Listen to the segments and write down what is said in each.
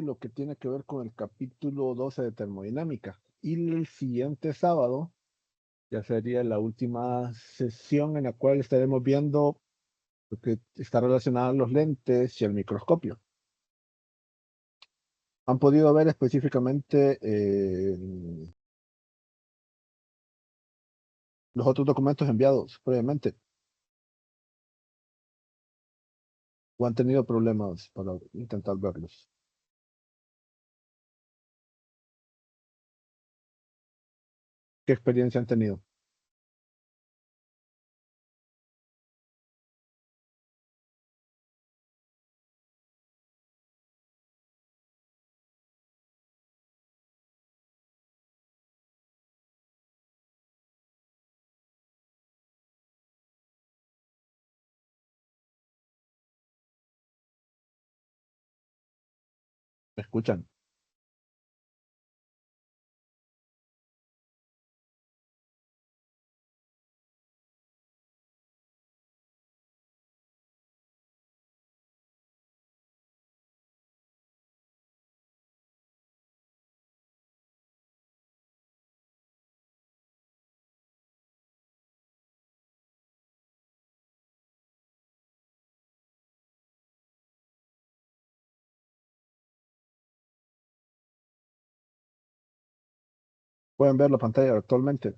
lo que tiene que ver con el capítulo 12 de termodinámica. Y el siguiente sábado ya sería la última sesión en la cual estaremos viendo lo que está relacionado a los lentes y al microscopio. Han podido ver específicamente los otros documentos enviados previamente o han tenido problemas para intentar verlos. ¿Qué experiencia han tenido? ¿Me escuchan? Pueden ver la pantalla actualmente.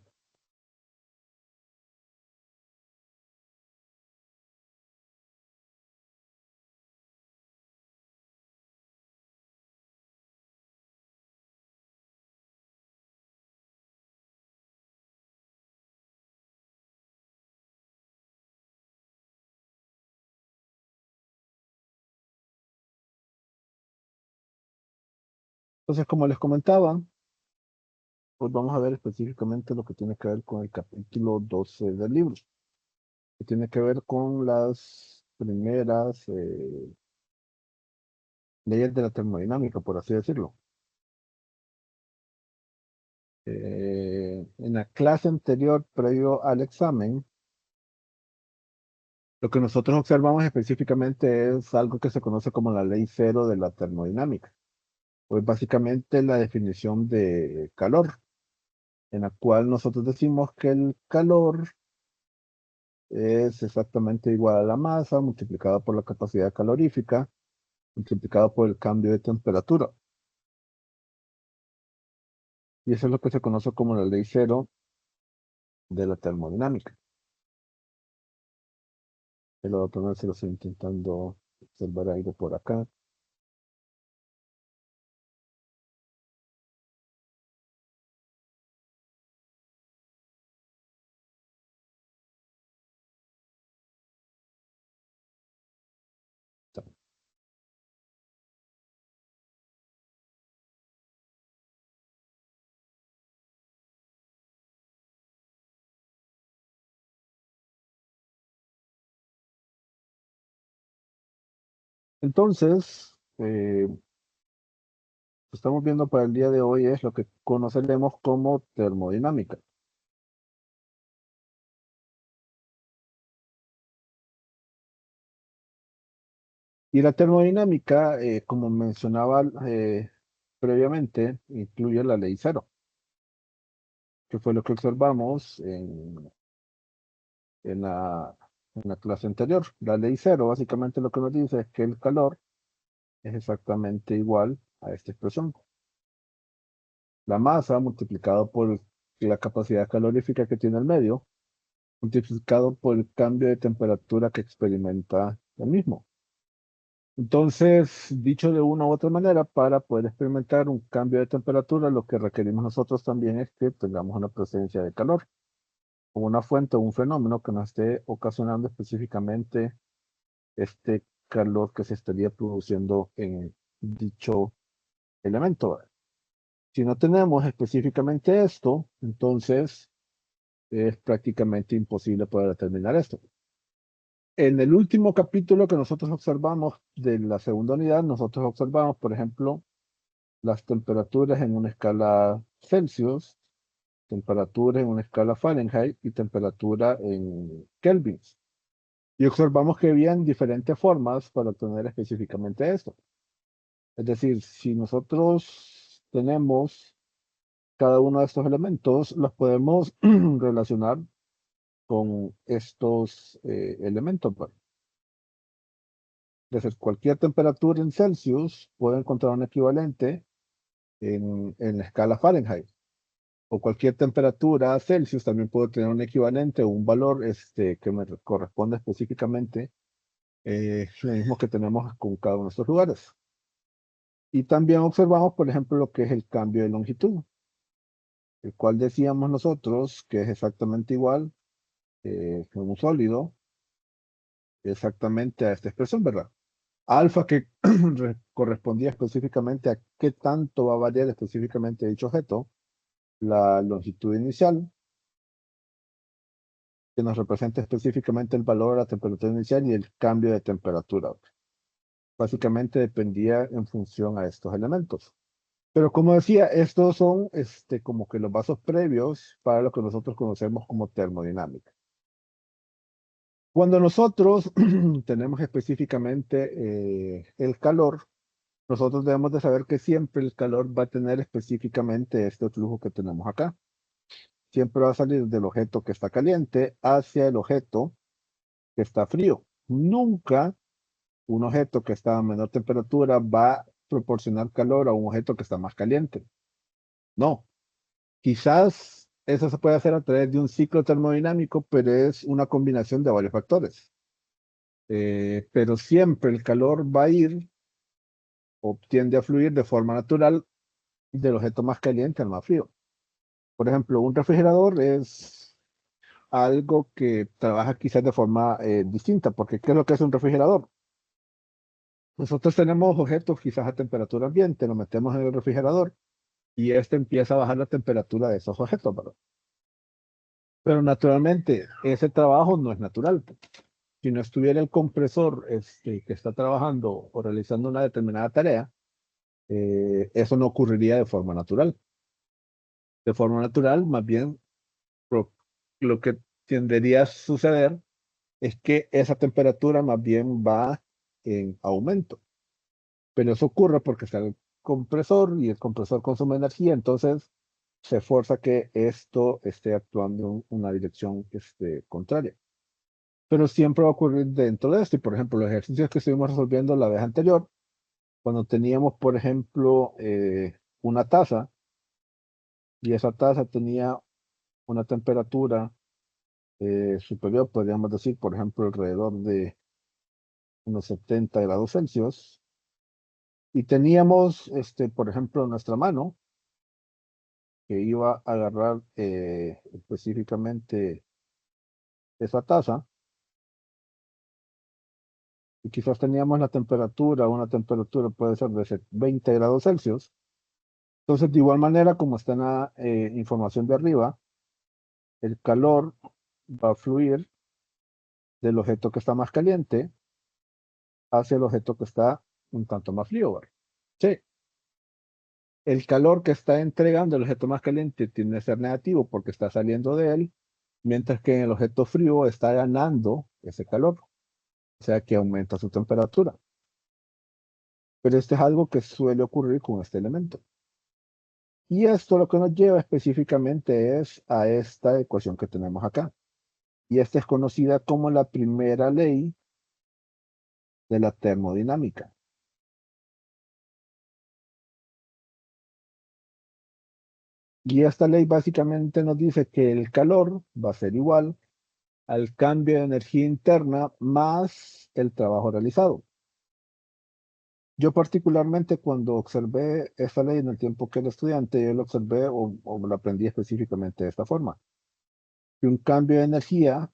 Entonces, como les comentaba, pues vamos a ver específicamente lo que tiene que ver con el capítulo 12 del libro, que tiene que ver con las primeras leyes de la termodinámica, por así decirlo. En la clase anterior, previo al examen, lo que nosotros observamos específicamente es algo que se conoce como la ley cero de la termodinámica, pues básicamente la definición de calor, en la cual nosotros decimos que el calor es exactamente igual a la masa multiplicada por la capacidad calorífica multiplicado por el cambio de temperatura. Y eso es lo que se conoce como la ley cero de la termodinámica. El otro no se lo estoy intentando observar algo por acá. Entonces, estamos viendo para el día de hoy es lo que conoceremos como termodinámica. Y la termodinámica, como mencionaba previamente, incluye la ley cero, que fue lo que observamos en la clase anterior. La ley cero básicamente lo que nos dice es que el calor es exactamente igual a esta expresión. La masa multiplicado por la capacidad calorífica que tiene el medio, multiplicado por el cambio de temperatura que experimenta el mismo. Entonces, dicho de una u otra manera, para poder experimentar un cambio de temperatura, lo que requerimos nosotros también es que tengamos una presencia de calor, o una fuente o un fenómeno que nos esté ocasionando específicamente este calor que se estaría produciendo en dicho elemento. Si no tenemos específicamente esto, entonces es prácticamente imposible poder determinar esto. En el último capítulo que nosotros observamos de la segunda unidad, nosotros observamos, por ejemplo, las temperaturas en una escala Celsius, temperatura en una escala Fahrenheit y temperatura en kelvins. Y observamos que habían diferentes formas para obtener específicamente esto. Es decir, si nosotros tenemos cada uno de estos elementos, los podemos relacionar con estos elementos, ¿verdad? Es decir, cualquier temperatura en Celsius puede encontrar un equivalente en la escala Fahrenheit. O cualquier temperatura Celsius también puede tener un equivalente o un valor que me corresponde específicamente, lo mismo que tenemos con cada uno de estos lugares. Y también observamos, por ejemplo, lo que es el cambio de longitud, el cual decíamos nosotros que es exactamente igual en un sólido, exactamente a esta expresión, ¿verdad? Alfa que correspondía específicamente a qué tanto va a variar específicamente dicho objeto, la longitud inicial, que nos representa específicamente el valor de la temperatura inicial y el cambio de temperatura. Básicamente dependía en función a estos elementos. Pero como decía, estos son como que los vasos previos para lo que nosotros conocemos como termodinámica. Cuando nosotros tenemos específicamente el calor, nosotros debemos de saber que siempre el calor va a tener específicamente este flujo que tenemos acá. Siempre va a salir del objeto que está caliente hacia el objeto que está frío. Nunca un objeto que está a menor temperatura va a proporcionar calor a un objeto que está más caliente. No, quizás eso se puede hacer a través de un ciclo termodinámico, pero es una combinación de varios factores. Pero siempre el calor va a ir o tiende a fluir de forma natural del objeto más caliente al más frío. Por ejemplo, un refrigerador es algo que trabaja quizás de forma distinta, porque ¿qué es lo que es un refrigerador? Nosotros tenemos objetos quizás a temperatura ambiente, lo metemos en el refrigerador y este empieza a bajar la temperatura de esos objetos, ¿verdad? Pero naturalmente ese trabajo no es natural. Si no estuviera el compresor que está trabajando o realizando una determinada tarea, eso no ocurriría de forma natural. De forma natural, más bien, lo, lo que tendería a suceder es que esa temperatura más bien va en aumento. Pero eso ocurre porque está el compresor y el compresor consume energía, entonces se esfuerza que esto esté actuando en una dirección contraria. Pero siempre va a ocurrir dentro de esto. Y por ejemplo, los ejercicios que estuvimos resolviendo la vez anterior, cuando teníamos, por ejemplo, una taza y esa taza tenía una temperatura superior, podríamos decir, por ejemplo, alrededor de unos 70 grados Celsius, y teníamos, por ejemplo, nuestra mano que iba a agarrar específicamente esa taza, y quizás teníamos la temperatura, una temperatura puede ser de 20 grados Celsius. Entonces, de igual manera, como está en la información de arriba, el calor va a fluir del objeto que está más caliente hacia el objeto que está un tanto más frío, ¿verdad? Sí, el calor que está entregando el objeto más caliente tiende a ser negativo porque está saliendo de él, mientras que en el objeto frío está ganando ese calor, o sea que aumenta su temperatura. Pero esto es algo que suele ocurrir con este elemento. Y esto lo que nos lleva específicamente es a esta ecuación que tenemos acá. Y esta es conocida como la primera ley de la termodinámica. Y esta ley básicamente nos dice que el calor va a ser igual al cambio de energía interna más el trabajo realizado. Yo particularmente cuando observé esta ley en el tiempo que era estudiante, yo lo observé o lo aprendí específicamente de esta forma. Que un cambio de energía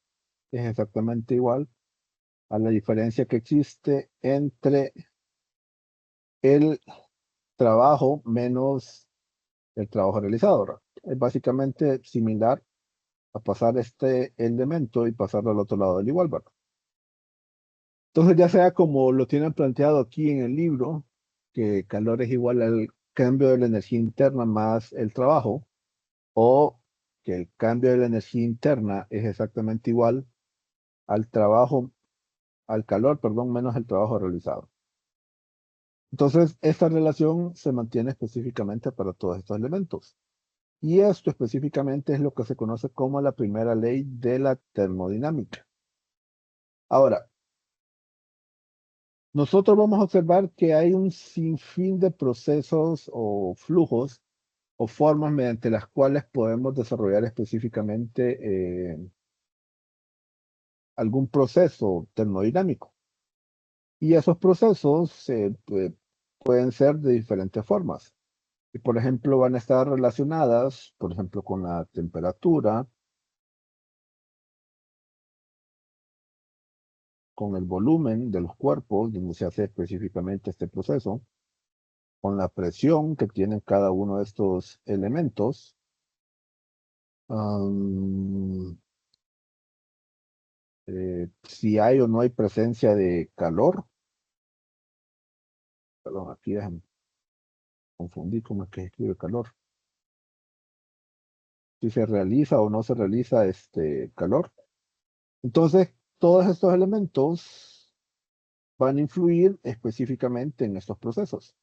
es exactamente igual a la diferencia que existe entre el trabajo menos el trabajo realizado, ¿verdad? Es básicamente similar a pasar este elemento y pasarlo al otro lado del igual, ¿verdad? Entonces, ya sea como lo tienen planteado aquí en el libro, que calor es igual al cambio de la energía interna más el trabajo, o que el cambio de la energía interna es exactamente igual al trabajo, al calor, perdón, menos el trabajo realizado. Entonces, esta relación se mantiene específicamente para todos estos elementos. Y esto específicamente es lo que se conoce como la primera ley de la termodinámica. Ahora, nosotros vamos a observar que hay un sinfín de procesos o flujos o formas mediante las cuales podemos desarrollar específicamente algún proceso termodinámico. Y esos procesos pueden ser de diferentes formas. Y por ejemplo, van a estar relacionadas, por ejemplo, con la temperatura, con el volumen de los cuerpos, donde se hace específicamente este proceso, con la presión que tienen cada uno de estos elementos, am, si hay o no hay presencia de calor. Perdón, aquí déjame confundir cómo es que se escribe calor. Si se realiza o no se realiza este calor. Entonces, todos estos elementos van a influir específicamente en estos procesos.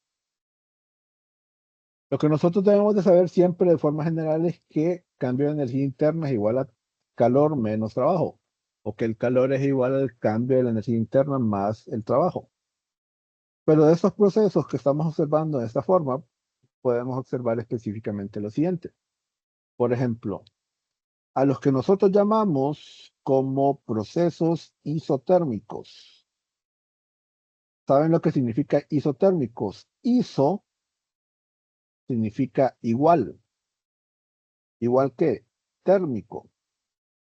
Lo que nosotros debemos de saber siempre de forma general es que cambio de energía interna es igual a calor menos trabajo, o que el calor es igual al cambio de la energía interna más el trabajo. Pero de estos procesos que estamos observando de esta forma, podemos observar específicamente lo siguiente. Por ejemplo, a los que nosotros llamamos como procesos isotérmicos. ¿Saben lo que significa isotérmicos? Iso significa igual, igual que térmico.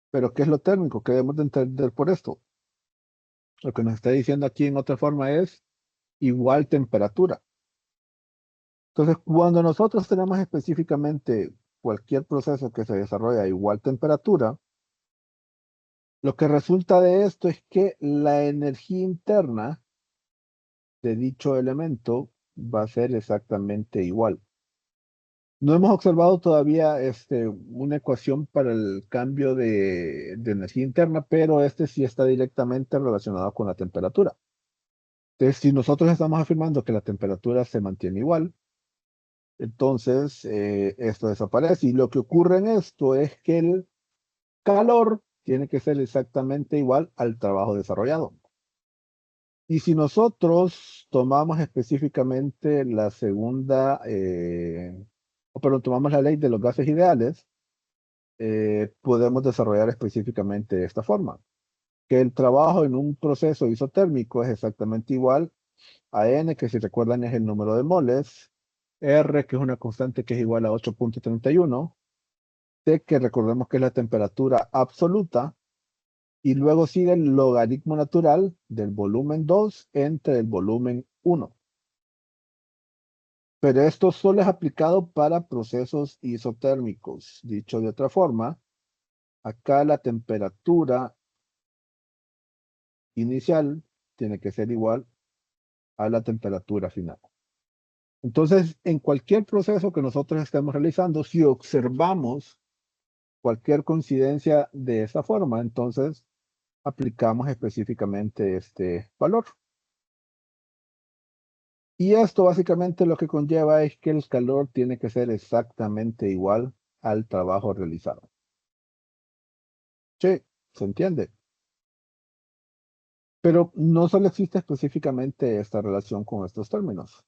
Pero ¿qué es lo térmico? ¿Qué debemos de entender por esto? Lo que nos está diciendo aquí en otra forma es igual temperatura. Entonces, cuando nosotros tenemos específicamente cualquier proceso que se desarrolla a igual temperatura, lo que resulta de esto es que la energía interna de dicho elemento va a ser exactamente igual. No hemos observado todavía una ecuación para el cambio de energía interna, pero este sí está directamente relacionado con la temperatura. Entonces, si nosotros estamos afirmando que la temperatura se mantiene igual, entonces esto desaparece. Y lo que ocurre en esto es que el calor tiene que ser exactamente igual al trabajo desarrollado. Y si nosotros tomamos específicamente la segunda, pero tomamos la ley de los gases ideales, podemos desarrollar específicamente de esta forma, que el trabajo en un proceso isotérmico es exactamente igual a N, que si recuerdan es el número de moles, R, que es una constante que es igual a 8.31, T, que recordemos que es la temperatura absoluta, y luego sigue el logaritmo natural del volumen 2 entre el volumen 1. Pero esto solo es aplicado para procesos isotérmicos. Dicho de otra forma, acá la temperatura inicial tiene que ser igual a la temperatura final. Entonces, en cualquier proceso que nosotros estemos realizando, si observamos cualquier coincidencia de esa forma, entonces aplicamos específicamente este valor. Y esto básicamente lo que conlleva es que el calor tiene que ser exactamente igual al trabajo realizado. Sí, se entiende. Pero no solo existe específicamente esta relación con estos términos.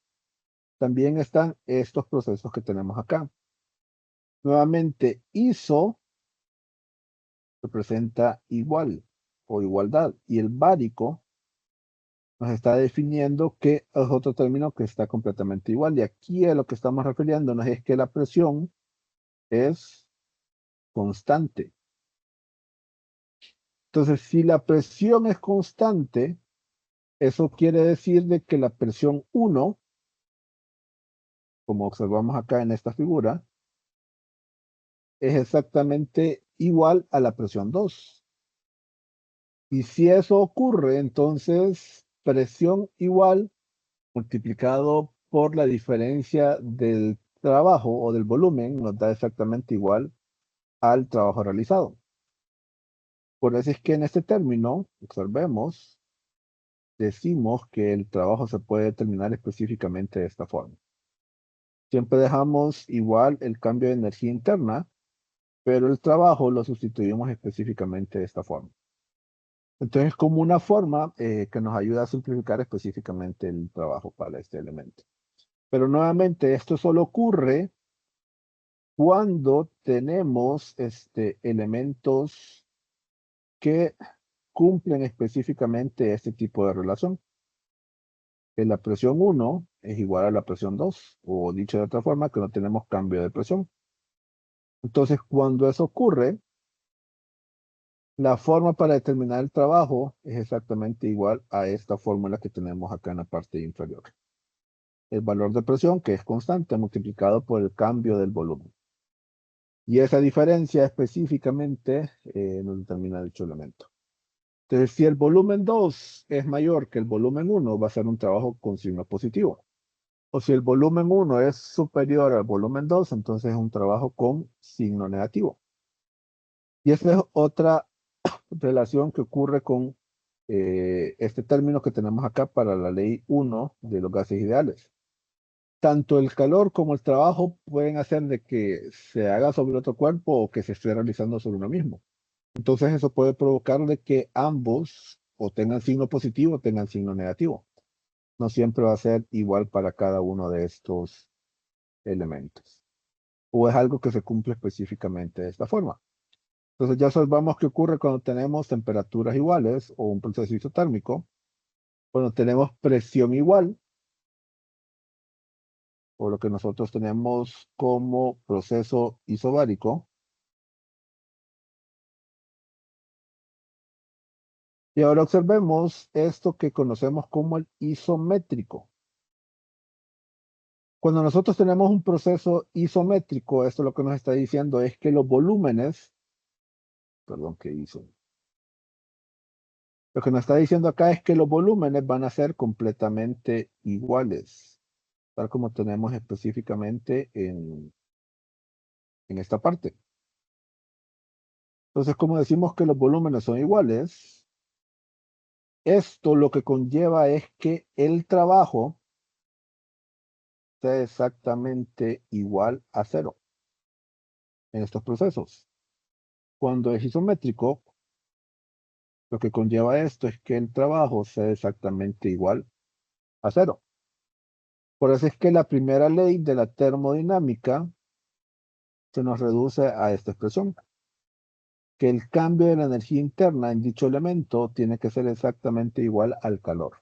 También están estos procesos que tenemos acá. Nuevamente, ISO representa igual o igualdad. Y el bárico nos está definiendo que es otro término que está completamente igual. Y aquí a lo que estamos refiriéndonos es que la presión es constante. Entonces, si la presión es constante, eso quiere decir de que la presión 1, como observamos acá en esta figura, es exactamente igual a la presión 2. Y si eso ocurre, entonces presión igual multiplicado por la diferencia del trabajo o del volumen nos da exactamente igual al trabajo realizado. Por eso es que en este término, observemos, decimos que el trabajo se puede determinar específicamente de esta forma. Siempre dejamos igual el cambio de energía interna, pero el trabajo lo sustituimos específicamente de esta forma. Entonces, como una forma que nos ayuda a simplificar específicamente el trabajo para este elemento. Pero nuevamente, esto solo ocurre cuando tenemos elementos que cumplen específicamente este tipo de relación. Que la presión 1 es igual a la presión 2, o dicho de otra forma, que no tenemos cambio de presión. Entonces, cuando eso ocurre, la forma para determinar el trabajo es exactamente igual a esta fórmula que tenemos acá en la parte inferior. El valor de presión, que es constante, multiplicado por el cambio del volumen. Y esa diferencia específicamente nos determina dicho elemento. Entonces, si el volumen 2 es mayor que el volumen 1, va a ser un trabajo con signo positivo. O si el volumen 1 es superior al volumen 2, entonces es un trabajo con signo negativo. Y esa es otra relación que ocurre con este término que tenemos acá para la ley 1 de los gases ideales. Tanto el calor como el trabajo pueden hacer de que se haga sobre otro cuerpo o que se esté realizando sobre uno mismo. Entonces eso puede provocar de que ambos o tengan signo positivo o tengan signo negativo. No siempre va a ser igual para cada uno de estos elementos. O es algo que se cumple específicamente de esta forma. Entonces ya observamos qué ocurre cuando tenemos temperaturas iguales o un proceso isotérmico. Cuando tenemos presión igual, o lo que nosotros tenemos como proceso isobárico. Y ahora observemos esto que conocemos como el isométrico. Cuando nosotros tenemos un proceso isométrico, esto lo que nos está diciendo es que los volúmenes, perdón, ¿qué hizo? Lo que nos está diciendo acá es que los volúmenes van a ser completamente iguales, tal como tenemos específicamente en esta parte. Entonces, como decimos que los volúmenes son iguales, esto lo que conlleva es que el trabajo sea exactamente igual a cero en estos procesos. Cuando es isométrico, lo que conlleva esto es que el trabajo sea exactamente igual a cero. Por eso es que la primera ley de la termodinámica se nos reduce a esta expresión, que el cambio de la energía interna en dicho elemento tiene que ser exactamente igual al calor.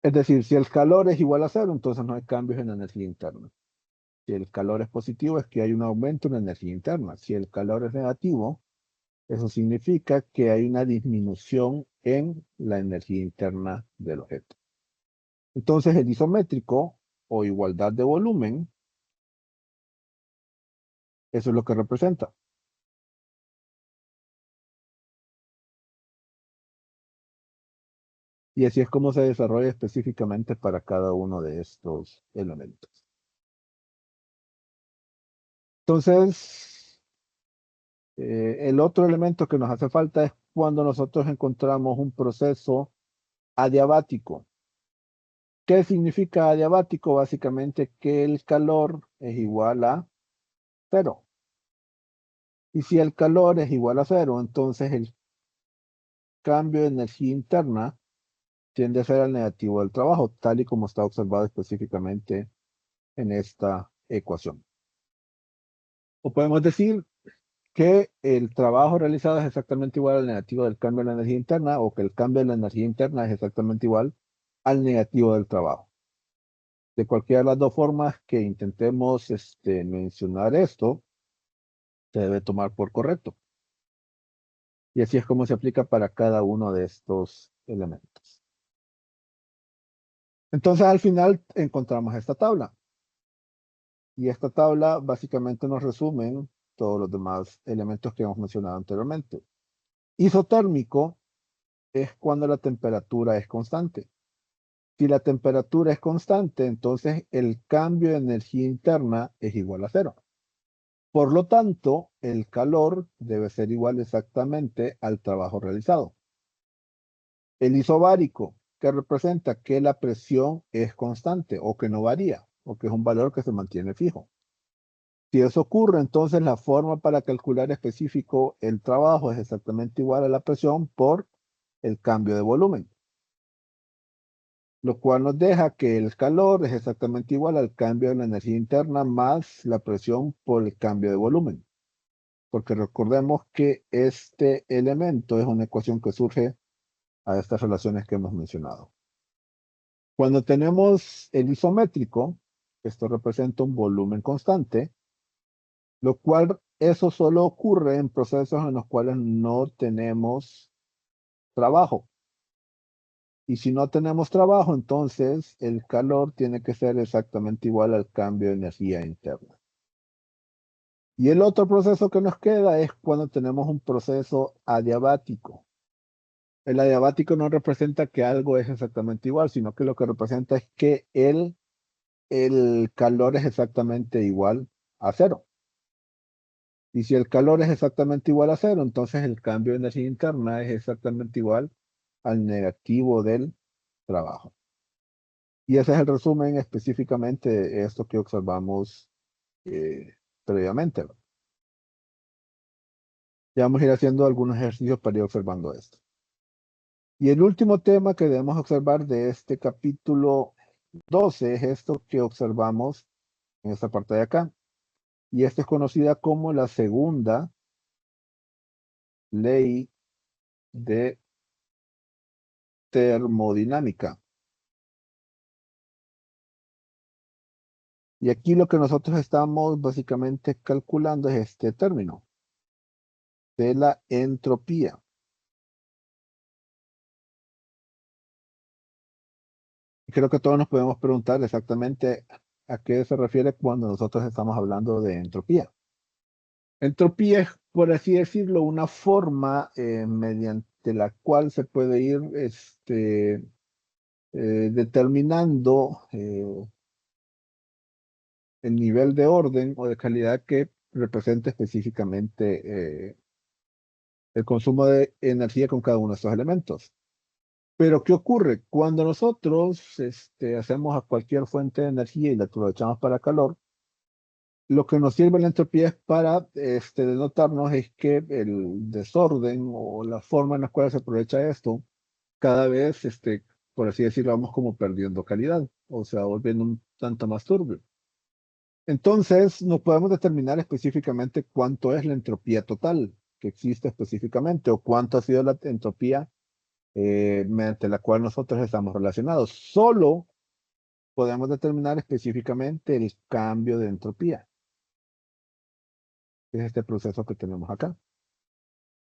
Es decir, si el calor es igual a cero, entonces no hay cambios en la energía interna. Si el calor es positivo, es que hay un aumento en la energía interna. Si el calor es negativo, eso significa que hay una disminución en la energía interna del objeto. Entonces, el isométrico o igualdad de volumen, eso es lo que representa. Y así es como se desarrolla específicamente para cada uno de estos elementos. Entonces, el otro elemento que nos hace falta es cuando nosotros encontramos un proceso adiabático. ¿Qué significa adiabático? Básicamente que el calor es igual a cero. Y si el calor es igual a cero, entonces el cambio de energía interna tiende a ser al negativo del trabajo, tal y como está observado específicamente en esta ecuación. O podemos decir que el trabajo realizado es exactamente igual al negativo del cambio de la energía interna, o que el cambio de la energía interna es exactamente igual al negativo del trabajo. De cualquiera de las dos formas que intentemos mencionar esto, se debe tomar por correcto. Y así es como se aplica para cada uno de estos elementos. Entonces, al final encontramos esta tabla. Y esta tabla básicamente nos resumen todos los demás elementos que hemos mencionado anteriormente. Isotérmico es cuando la temperatura es constante. Si la temperatura es constante, entonces el cambio de energía interna es igual a cero. Por lo tanto, el calor debe ser igual exactamente al trabajo realizado. El isobárico, que representa que la presión es constante o que no varía, o que es un valor que se mantiene fijo. Si eso ocurre, entonces la forma para calcular específico el trabajo es exactamente igual a la presión por el cambio de volumen, lo cual nos deja que el calor es exactamente igual al cambio de la energía interna más la presión por el cambio de volumen. Porque recordemos que este elemento es una ecuación que surge a estas relaciones que hemos mencionado. Cuando tenemos el isométrico, esto representa un volumen constante, lo cual eso solo ocurre en procesos en los cuales no tenemos trabajo. Y si no tenemos trabajo, entonces el calor tiene que ser exactamente igual al cambio de energía interna. Y el otro proceso que nos queda es cuando tenemos un proceso adiabático. El adiabático no representa que algo es exactamente igual, sino que lo que representa es que el calor es exactamente igual a cero. Y si el calor es exactamente igual a cero, entonces el cambio de energía interna es exactamente igual al negativo del trabajo. Y ese es el resumen específicamente de esto que observamos eh, previamente. Ya vamos a ir haciendo algunos ejercicios para ir observando esto. Y el último tema que debemos observar de este capítulo 12 es esto que observamos en esta parte de acá. Y esta es conocida como la segunda ley de termodinámica. Y aquí lo que nosotros estamos básicamente calculando es este término de la entropía. Y creo que todos nos podemos preguntar exactamente a qué se refiere cuando nosotros estamos hablando de entropía. Entropía es, por así decirlo, una forma mediante la cual se puede ir determinando el nivel de orden o de calidad que representa específicamente el consumo de energía con cada uno de estos elementos. Pero, ¿qué ocurre? Cuando nosotros hacemos a cualquier fuente de energía y la aprovechamos para calor, lo que nos sirve la entropía es para denotarnos es que el desorden o la forma en la cual se aprovecha esto, cada vez, por así decirlo, vamos como perdiendo calidad, o sea, volviendo un tanto más turbio. Entonces, no podemos determinar específicamente cuánto es la entropía total que existe específicamente o cuánto ha sido la entropía mediante la cual nosotros estamos relacionados. Solo podemos determinar específicamente el cambio de entropía, que es este proceso que tenemos acá.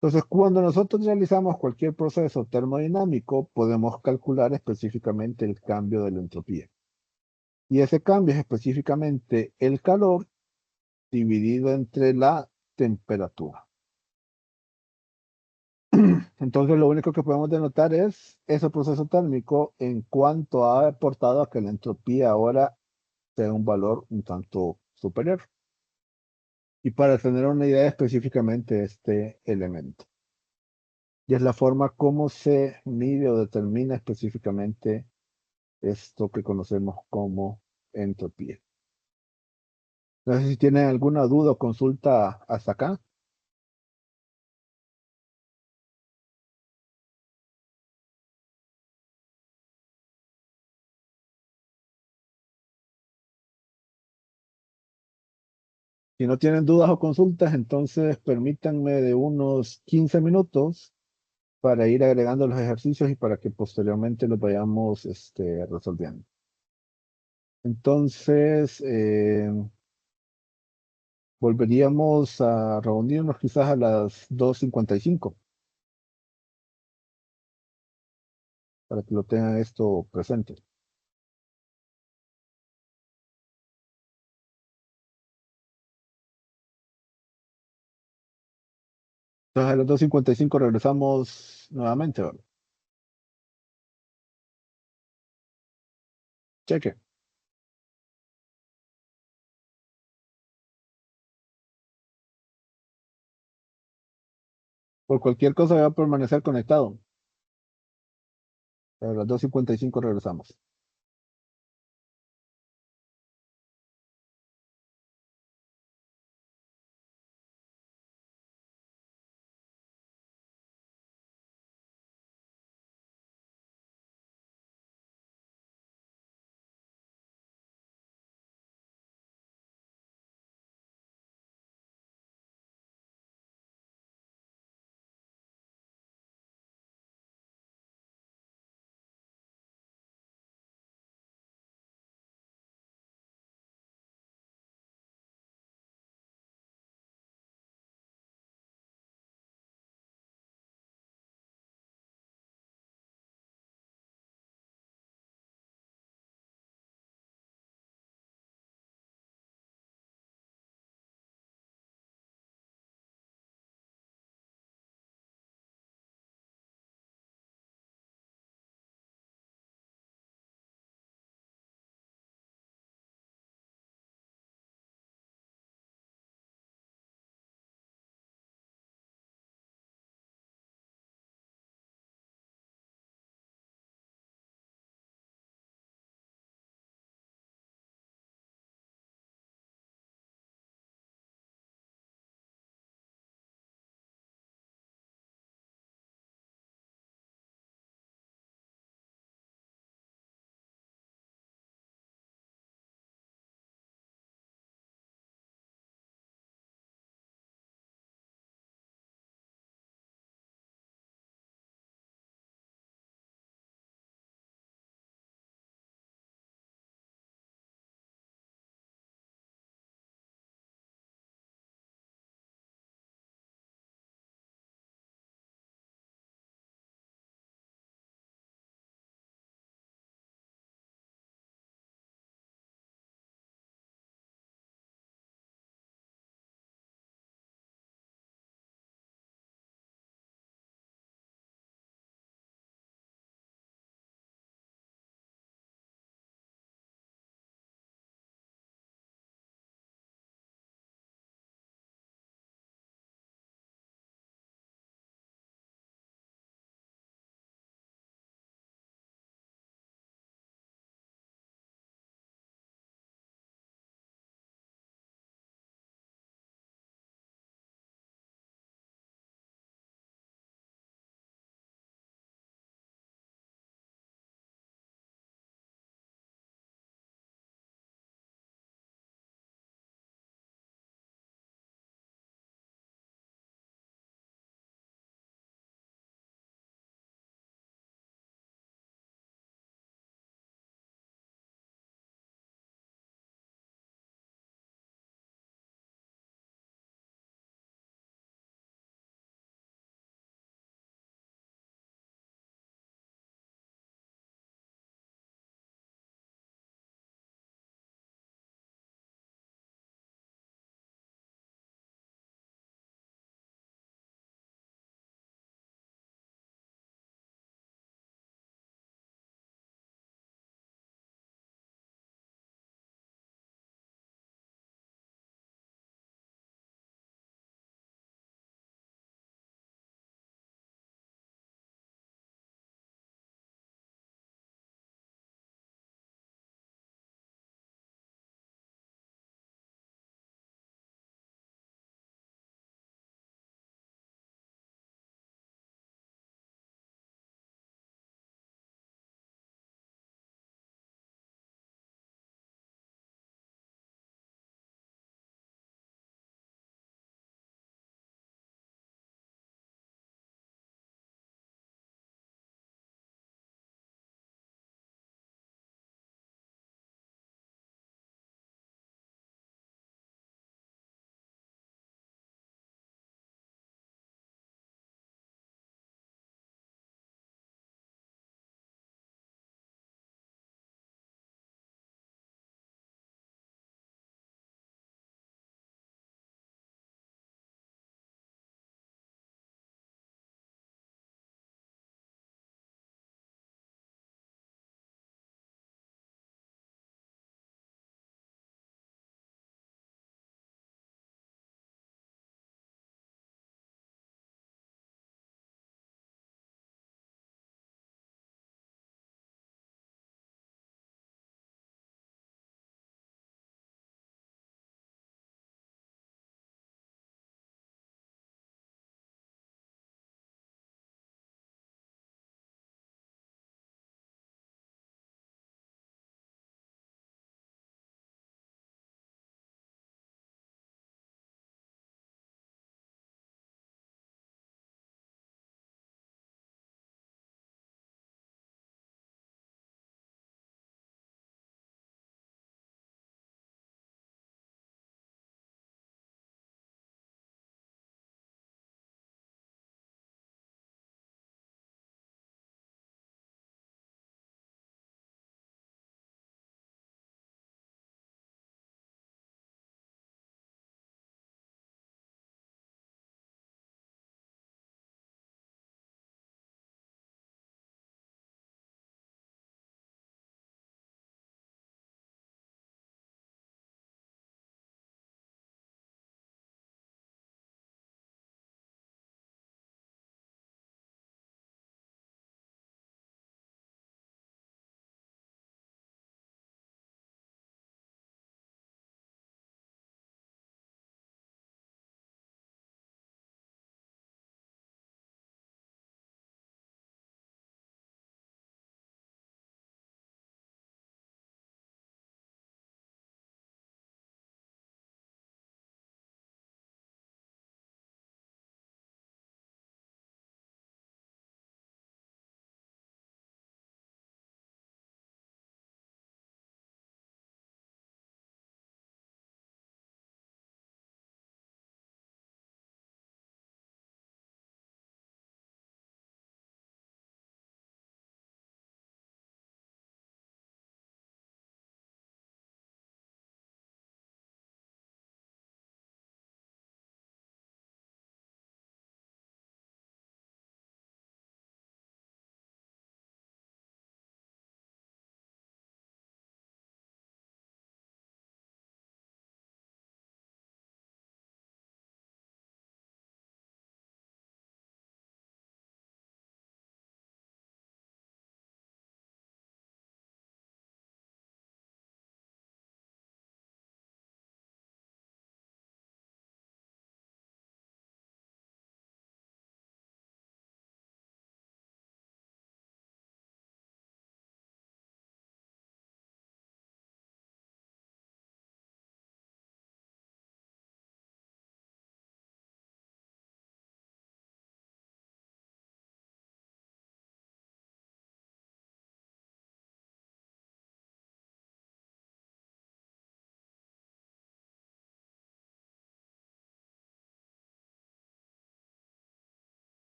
Entonces, cuando nosotros realizamos cualquier proceso termodinámico, podemos calcular específicamente el cambio de la entropía. Y ese cambio es específicamente el calor dividido entre la temperatura. Entonces, lo único que podemos denotar es ese proceso térmico en cuanto ha aportado a que la entropía ahora sea un valor un tanto superior. Y para tener una idea específicamente de este elemento. Y es la forma como se mide o determina específicamente esto que conocemos como entropía. No sé si tienen alguna duda o consulta hasta acá. Si no tienen dudas o consultas, entonces permítanme de unos 15 minutos para ir agregando los ejercicios y para que posteriormente los vayamos resolviendo. Entonces, volveríamos a reunirnos quizás a las 2:55 para que lo tengan esto presente. Entonces, a las 2:55 regresamos nuevamente, ¿vale? Cheque. Por cualquier cosa va a permanecer conectado. A las 2:55 regresamos.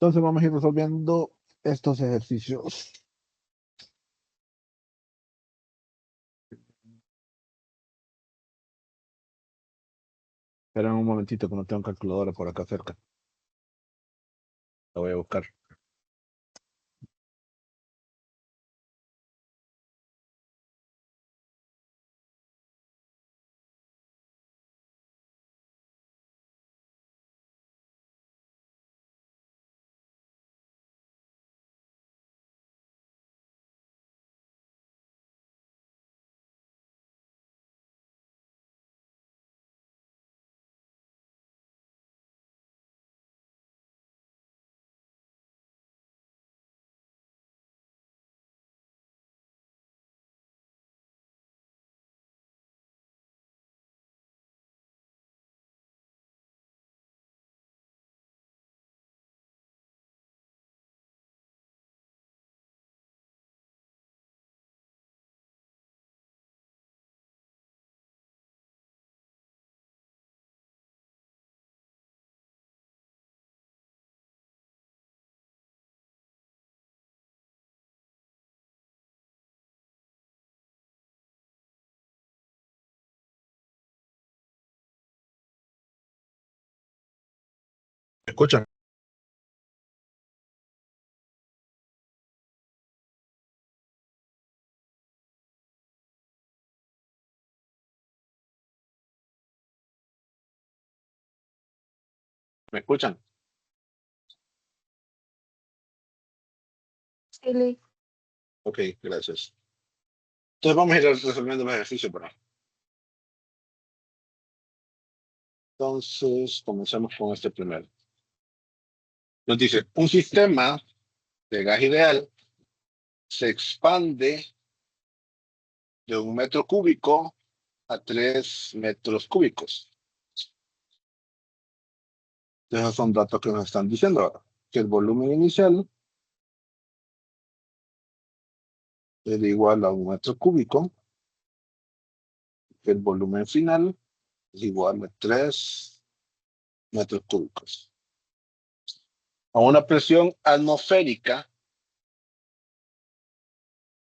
Entonces vamos a ir resolviendo estos ejercicios. Esperen un momentito que no tengo calculadora por acá cerca. La voy a buscar. ¿Me escuchan? ¿Me escuchan? Sí, Ok, gracias. Entonces vamos a ir resolviendo los ejercicios, ¿verdad? Entonces, comencemos con este primero. Nos dice, un sistema de gas ideal se expande de 1 metro cúbico a 3 metros cúbicos. Esos son datos que nos están diciendo ahora. Que el volumen inicial es igual a 1 metro cúbico, que el volumen final es igual a 3 metros cúbicos. A una presión atmosférica,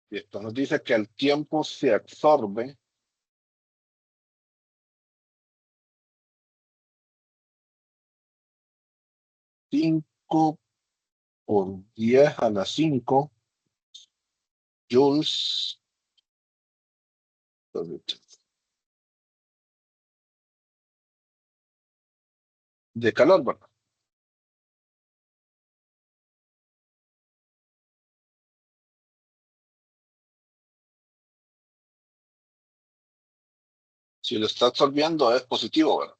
y esto nos dice que al tiempo se absorbe 5 por 10 a la 5 joules de calor, ¿verdad? Si lo está absorbiendo es positivo, ¿verdad?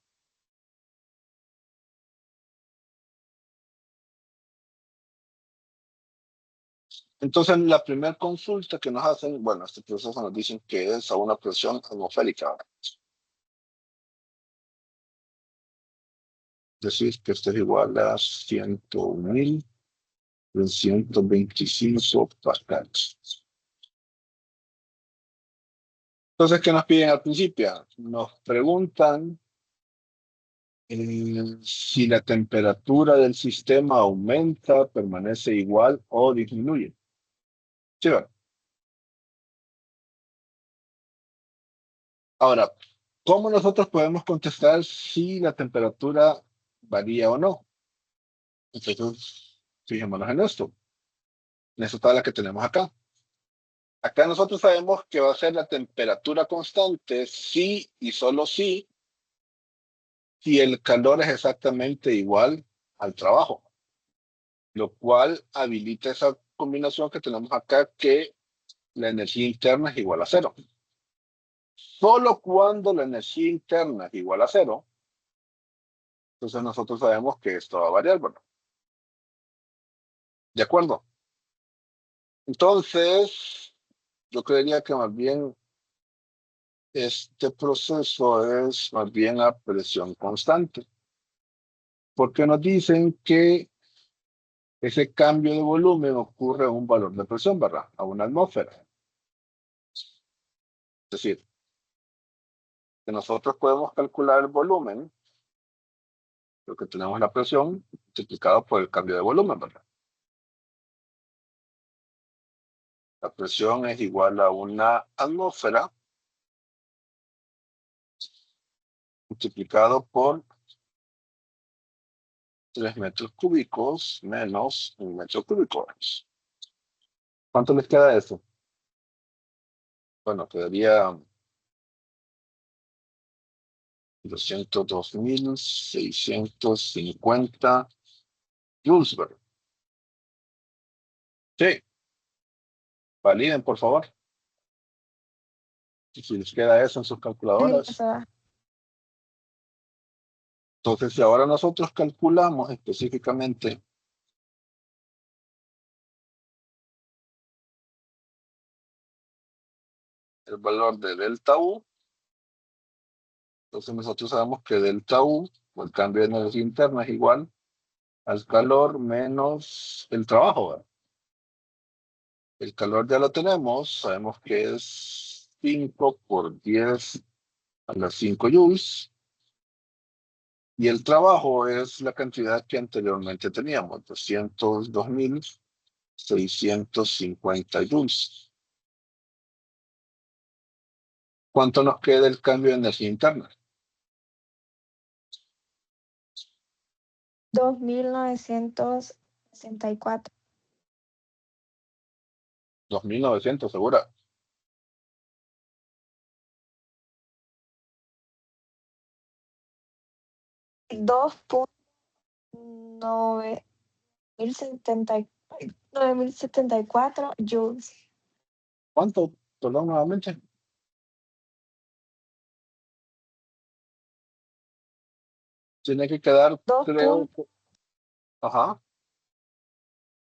Entonces, la primera consulta que nos hacen, bueno, este proceso nos dicen que es a una presión atmosférica, ¿verdad? Es decir, que esto es igual a 101.325 pascals. Entonces, ¿qué nos piden al principio? Nos preguntan si la temperatura del sistema aumenta, permanece igual o disminuye. Sí, ¿verdad? Ahora, ¿cómo nosotros podemos contestar si la temperatura varía o no? Entonces, fijémonos en esta tabla que tenemos acá. Acá nosotros sabemos que va a ser la temperatura constante si y solo si el calor es exactamente igual al trabajo, lo cual habilita esa combinación que tenemos acá, que la energía interna es igual a cero. Solo cuando la energía interna es igual a cero, entonces nosotros sabemos que esto va a variar, ¿verdad? ¿De acuerdo? Entonces, yo creería que más bien este proceso es más bien a presión constante, porque nos dicen que ese cambio de volumen ocurre a un valor de presión, ¿verdad? A una atmósfera. Es decir, que nosotros podemos calcular el volumen, lo que tenemos la presión, multiplicado por el cambio de volumen, ¿verdad? La presión es igual a una atmósfera multiplicado por 3 metros cúbicos menos 1 metro cúbico. ¿Cuánto les queda eso? Bueno, quedaría 202.650 joules, ¿verdad? Sí, validen, por favor. Y si les queda eso en sus calculadoras. Entonces, si ahora nosotros calculamos específicamente el valor de delta U, entonces nosotros sabemos que delta U, o el cambio de energía interna, es igual al calor menos el trabajo, ¿verdad? El calor ya lo tenemos, sabemos que es 5 por 10 a las 5 joules. Y el trabajo es la cantidad que anteriormente teníamos, 202.650 joules. ¿Cuánto nos queda el cambio de energía interna? 2.964. 2.900, segura. 9.074 joules. ¿Cuánto? Perdón, nuevamente. Tiene que quedar, creo. Ajá.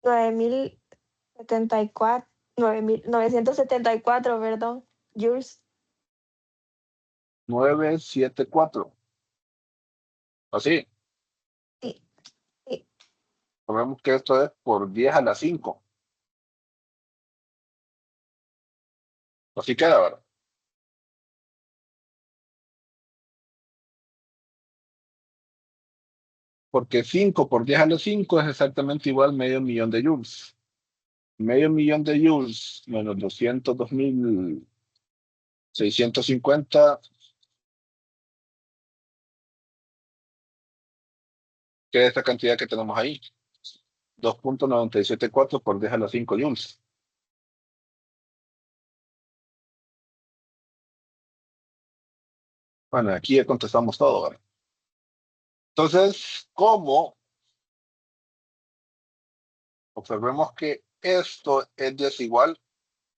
9.074, 9.974, perdón, joules. 974. Así. Sí, sí. Sabemos que esto es por 10 a las 5. Así queda, ¿verdad? Porque 5 por 10 a las 5 es exactamente igual medio millón de joules. Medio millón de joules menos 202.650, que es esta cantidad que tenemos ahí. 2.974 por 10 a las 5 joules. Bueno, aquí ya contestamos todo, ¿verdad? Entonces, ¿cómo? Observemos que esto es desigual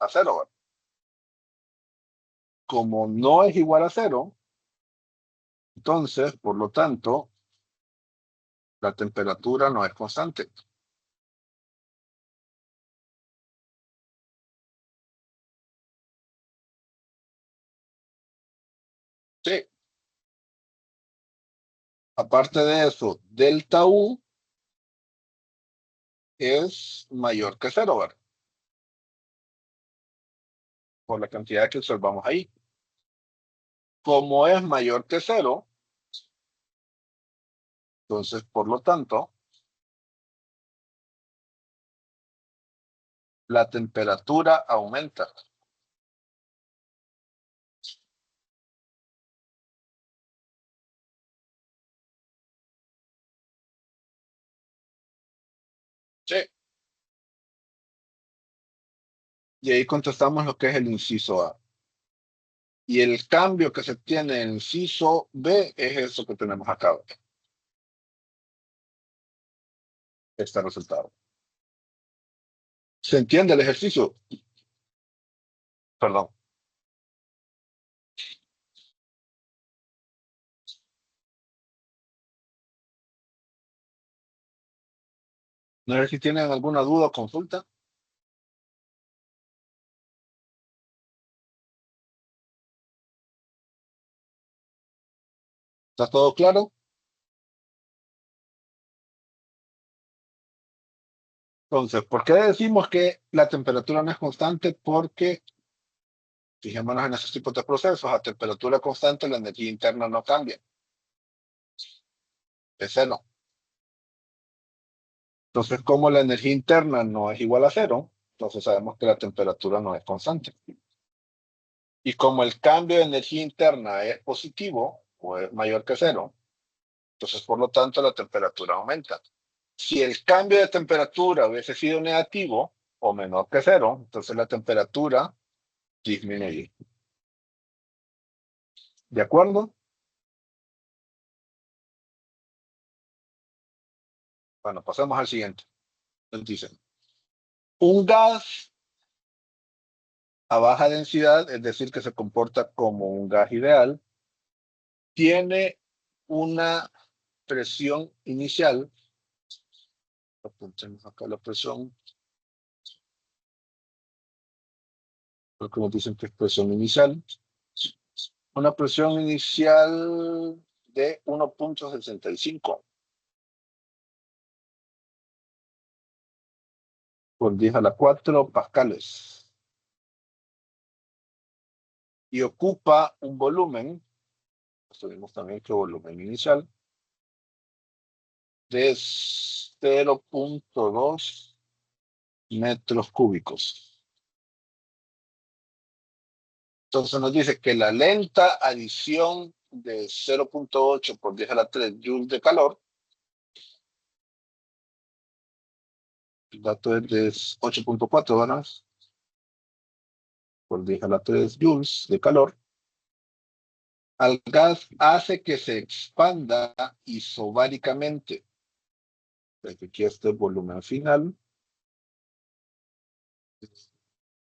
a cero, ¿verdad? Como no es igual a cero, entonces, por lo tanto, la temperatura no es constante. Sí. Aparte de eso, delta U es mayor que cero, ¿verdad? Por la cantidad que observamos ahí. Como es mayor que cero, entonces, por lo tanto, la temperatura aumenta. Sí. Y ahí contestamos lo que es el inciso A. Y el cambio que se tiene en el inciso B es eso que tenemos acá. Este resultado. ¿Se entiende el ejercicio? Perdón. No sé si tienen alguna duda o consulta. ¿Está todo claro? Entonces, ¿por qué decimos que la temperatura no es constante? Porque, fijémonos en esos tipos de procesos, a temperatura constante la energía interna no cambia. Es cero. Entonces, como la energía interna no es igual a cero, entonces sabemos que la temperatura no es constante. Y como el cambio de energía interna es positivo, o es mayor que cero, entonces, por lo tanto, la temperatura aumenta. Si el cambio de temperatura hubiese sido negativo o menor que cero, entonces la temperatura disminuye. ¿De acuerdo? Bueno, pasemos al siguiente. Nos dicen, un gas a baja densidad, es decir, que se comporta como un gas ideal, tiene una presión inicial. Apuntemos acá la presión. Lo que nos dicen que es presión inicial. Una presión inicial de 1.65 por 10 a la 4 pascales. Y ocupa un volumen, tenemos también que volumen inicial, de 0.2 metros cúbicos. Entonces nos dice que la lenta adición de 0.8 por 10 a la 3 joules de calor, el dato es de 8.4, ¿verdad? Por 10 a la 3 joules de calor, al gas hace que se expanda isobáricamente. Aquí este volumen final,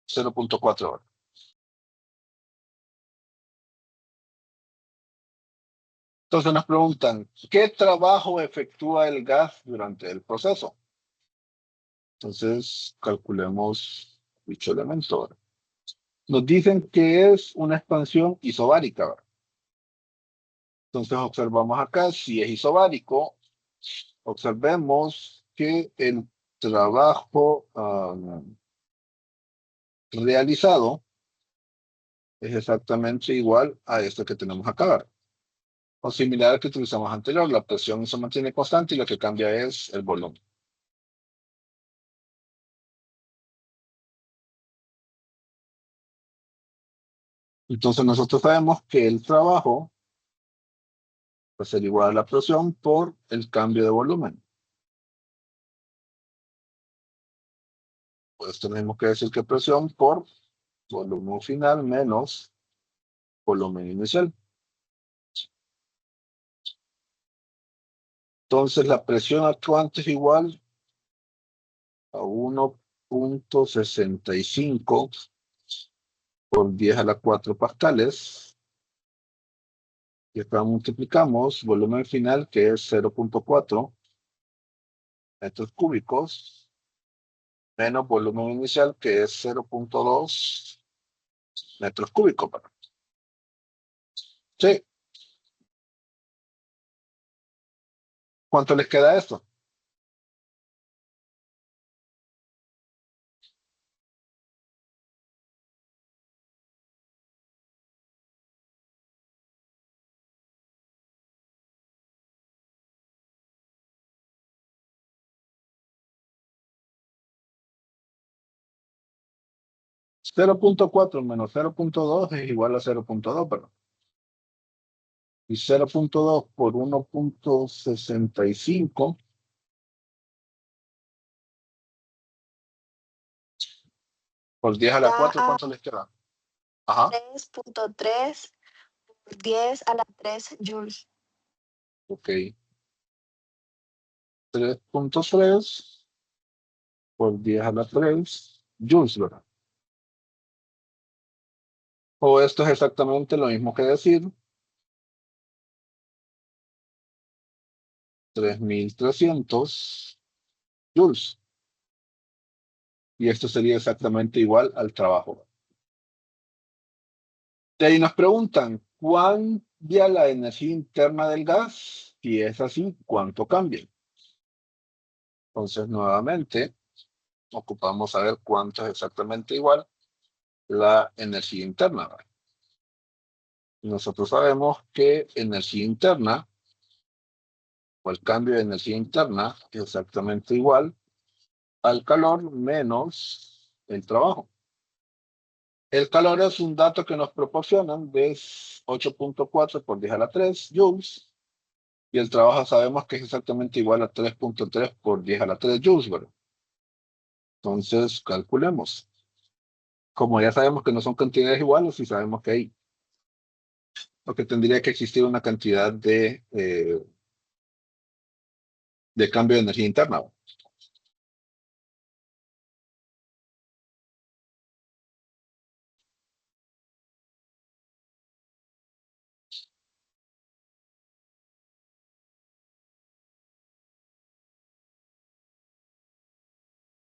0.4 horas. Entonces nos preguntan, ¿qué trabajo efectúa el gas durante el proceso? Entonces, calculemos dicho elemento. Nos dicen que es una expansión isobárica. Entonces observamos acá, si es isobárico, observemos que el trabajo realizado es exactamente igual a este que tenemos acá. O similar al que utilizamos anterior, la presión se mantiene constante y lo que cambia es el volumen. Entonces nosotros sabemos que el trabajo va a ser igual a la presión por el cambio de volumen. Pues tenemos que decir que presión por volumen final menos volumen inicial. Entonces la presión actuante es igual a 1.65 por 10 a la 4 pascales. Y acá multiplicamos volumen final, que es 0.4 metros cúbicos, menos volumen inicial, que es 0.2 metros cúbicos. Sí. ¿Cuánto les queda esto? 0.4 menos 0.2 es igual a 0.2, perdón. Y 0.2 por 1.65 por 10 a la 4, ¿cuánto les queda? Ajá. 3.3 por 10 a la 3 joules. Ok. 3.3 por 10 a la 3 joules, ¿verdad? O esto es exactamente lo mismo que decir 3.300 joules. Y esto sería exactamente igual al trabajo. De ahí nos preguntan, ¿cuánto cambia la energía interna del gas? Si es así, ¿cuánto cambia? Entonces, nuevamente, ocupamos saber cuánto es exactamente igual la energía interna. Nosotros sabemos que energía interna o el cambio de energía interna, es exactamente igual al calor menos el trabajo. El calor es un dato que nos proporcionan de 8.4 por 10 a la 3 joules. Y el trabajo sabemos que es exactamente igual a 3.3 por 10 a la 3 joules, ¿verdad? Entonces, calculemos. Como ya sabemos que no son cantidades iguales y sabemos que hay, lo que tendría que existir una cantidad de cambio de energía interna.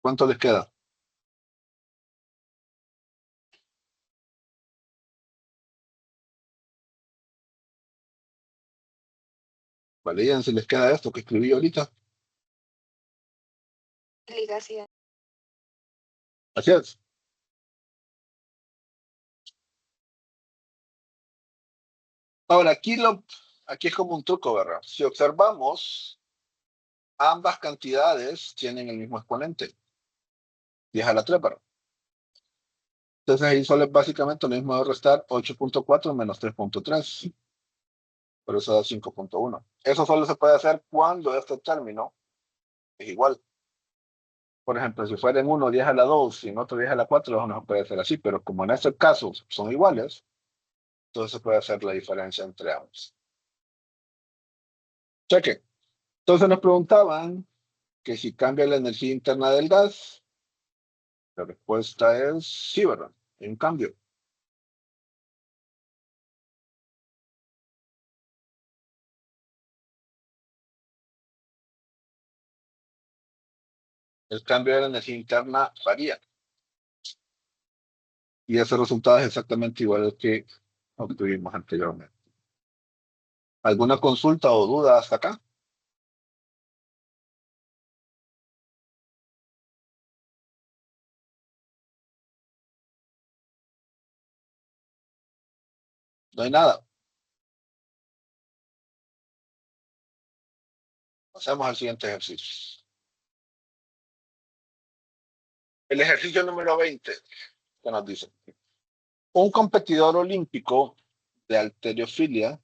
¿Cuánto les queda? Validen si les queda esto que escribí ahorita. Ligación. Así es. Ahora, aquí es como un truco, ¿verdad? Si observamos, ambas cantidades tienen el mismo exponente, 10 a la 3, ¿verdad? Entonces ahí solo es básicamente lo mismo de restar 8.4 menos 3.3. Por eso da 5.1. Eso solo se puede hacer cuando este término es igual. Por ejemplo, si fuera en uno 10 a la 2 y en otro 10 a la 4, eso no se puede hacer así, pero como en este caso son iguales, entonces se puede hacer la diferencia entre ambos. Cheque. Entonces nos preguntaban que si cambia la energía interna del gas, la respuesta es sí, ¿verdad? Hay un cambio. El cambio de la energía interna varía. Y ese resultado es exactamente igual al que obtuvimos anteriormente. ¿Alguna consulta o duda hasta acá? No hay nada. Pasemos al siguiente ejercicio. El ejercicio número 20, que nos dice: un competidor olímpico de halterofilia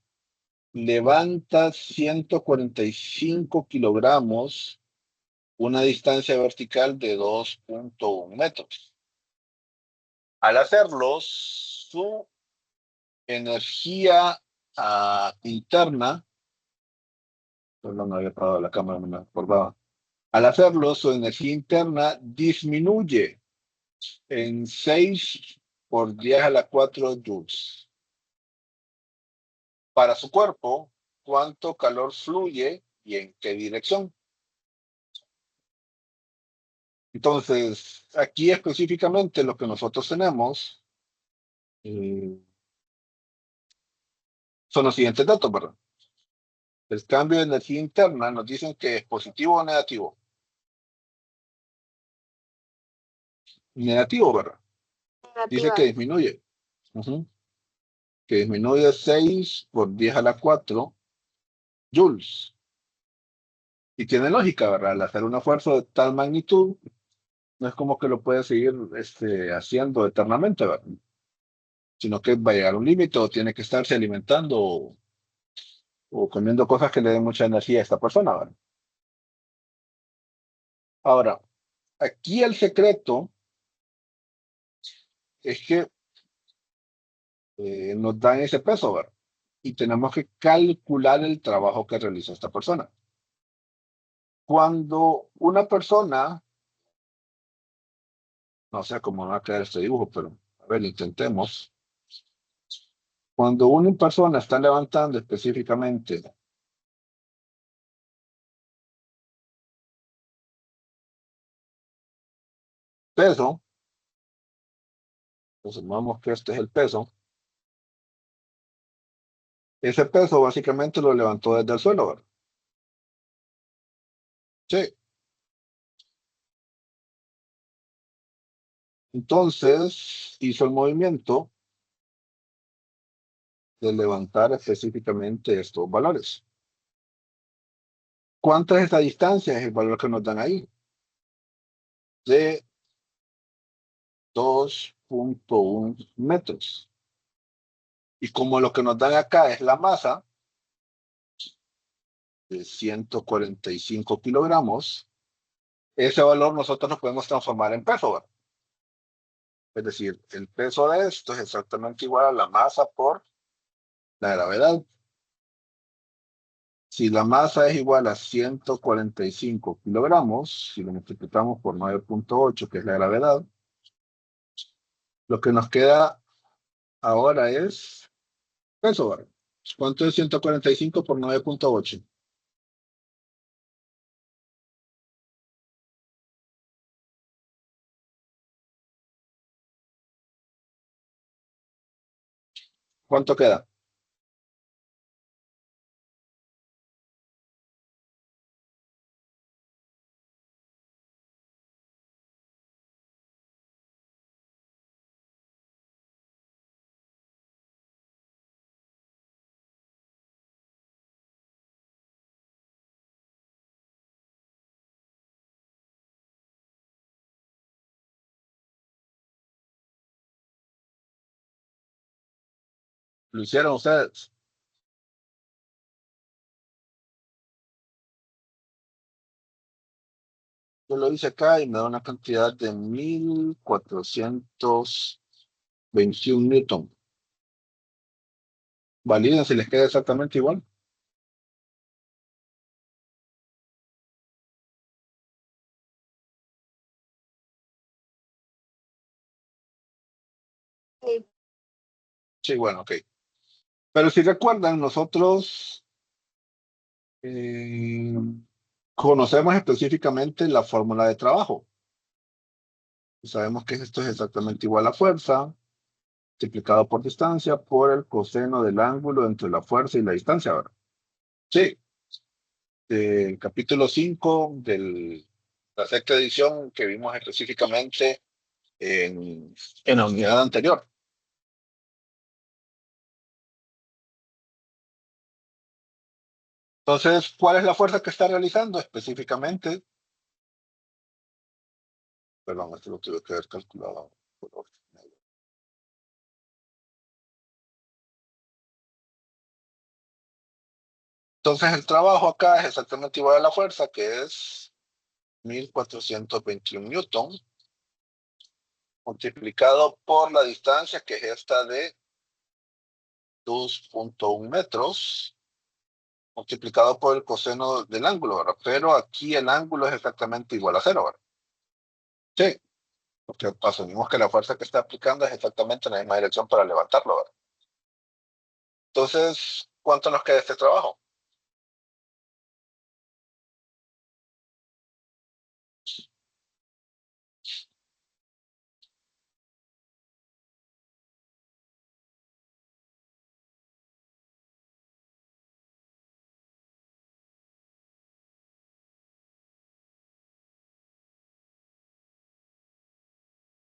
levanta 145 kilogramos, una distancia vertical de 2.1 metros. Al hacerlo, su energía interna, perdón, no había parado la cámara, no me acordaba. Al hacerlo, su energía interna disminuye en 6 por 10 a la 4 joules. Para su cuerpo, ¿cuánto calor fluye y en qué dirección? Entonces, aquí específicamente lo que nosotros tenemos eh, son los siguientes datos, ¿verdad? El cambio de energía interna nos dicen que es positivo o negativo. Negativo, ¿verdad? Dice que Negativa. disminuye. Ujú. Que disminuye 6 por 10 a la 4 joules. Y tiene lógica, ¿verdad? Al hacer un esfuerzo de tal magnitud, no es como que lo puede seguir haciendo eternamente, ¿verdad? Sino que va a llegar a un límite o tiene que estarse alimentando o comiendo cosas que le den mucha energía a esta persona, ¿verdad? Ahora, aquí el secreto es que nos dan ese peso, ¿verdad? Y tenemos que calcular el trabajo que realiza esta persona. Cuando una persona, no sé cómo va a quedar este dibujo, pero a ver, intentemos. Cuando una persona está levantando específicamente peso, pues vamos que este es el peso, ese peso básicamente lo levantó desde el suelo, ¿verdad? Sí. Entonces hizo el movimiento de levantar específicamente estos valores. ¿Cuánto es esta distancia? Es el valor que nos dan ahí. De 2.1 metros. Y como lo que nos dan acá es la masa de 145 kilogramos, ese valor nosotros lo podemos transformar en peso, ¿verdad? Es decir, el peso de esto es exactamente igual a la masa por la gravedad. Si la masa es igual a 145 kilogramos, si lo multiplicamos por 9.8, que es la gravedad, lo que nos queda ahora es peso, ¿verdad? ¿Cuánto es 145 por 9.8? ¿Cuánto queda? ¿Lo hicieron ustedes? Yo lo hice acá y me da una cantidad de 1421 newton. Validen si les queda exactamente igual. Sí. Sí, bueno, ok. Pero si recuerdan, nosotros eh, conocemos específicamente la fórmula de trabajo. Sabemos que esto es exactamente igual a fuerza, multiplicado por distancia, por el coseno del ángulo entre la fuerza y la distancia, ¿verdad? Sí, del capítulo 5 de la sexta edición que vimos específicamente en la unidad anterior. Entonces, ¿cuál es la fuerza que está realizando específicamente? Perdón, esto lo tuve que haber calculado. Entonces, el trabajo acá es exactamente igual a la fuerza, que es 1421 newton, multiplicado por la distancia, que es esta de 2.1 metros, multiplicado por el coseno del ángulo, ¿verdad? Pero aquí el ángulo es exactamente igual a cero, ¿verdad? Sí, porque asumimos que la fuerza que está aplicando es exactamente en la misma dirección para levantarlo, ¿verdad? Entonces, ¿cuánto nos queda este trabajo?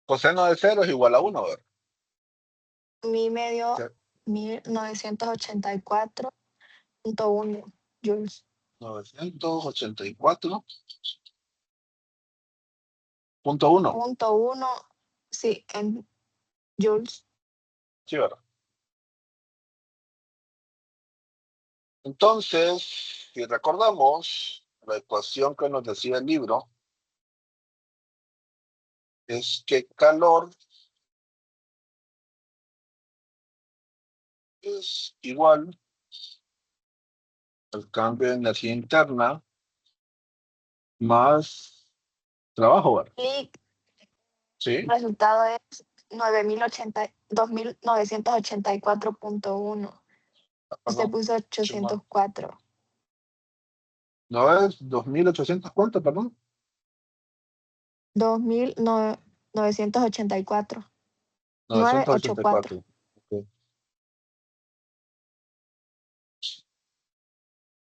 Coseno de cero es igual a uno, ¿verdad? Mi Sí. medio 1984.1 joules. 984.1. Punto uno, sí, en joules. Sí, ¿verdad? Entonces, si recordamos, la ecuación que nos decía el libro es que calor es igual al cambio de energía interna más trabajo, ¿verdad? Y Sí. el resultado es 2984.1. Usted Perdón. puso Chuma. 804. No es 2800, ¿cuánto, perdón? 2984. 984. 984. Ok.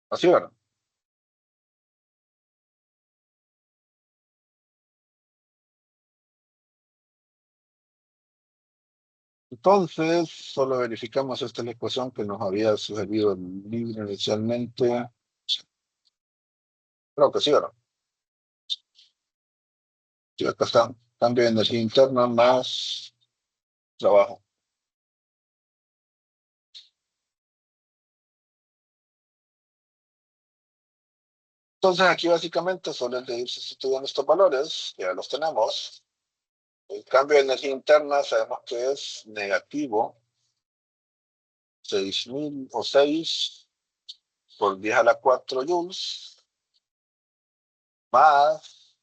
Así, ¿verdad? Entonces, solo verificamos esta es la ecuación que nos había sugerido el libro inicialmente. Creo que sí, ¿verdad? Sí, acá está. Cambio de energía interna más trabajo. Entonces aquí básicamente solo es de ir sustituyendo estos valores, ya los tenemos. El cambio de energía interna sabemos que es negativo 6.000 o 6 por 10 a la 4 joules más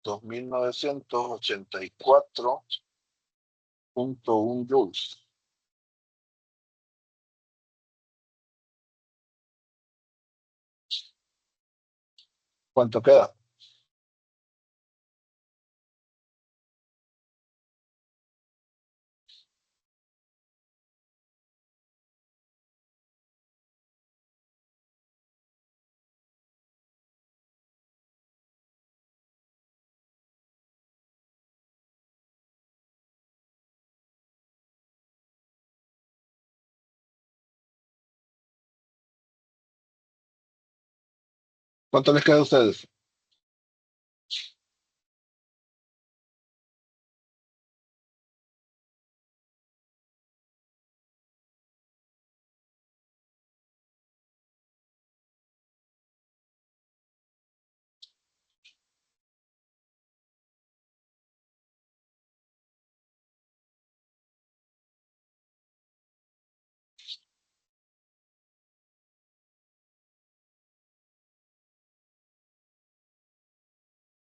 2.984.1 joules. ¿Cuánto queda? ¿Cuánto les queda a ustedes?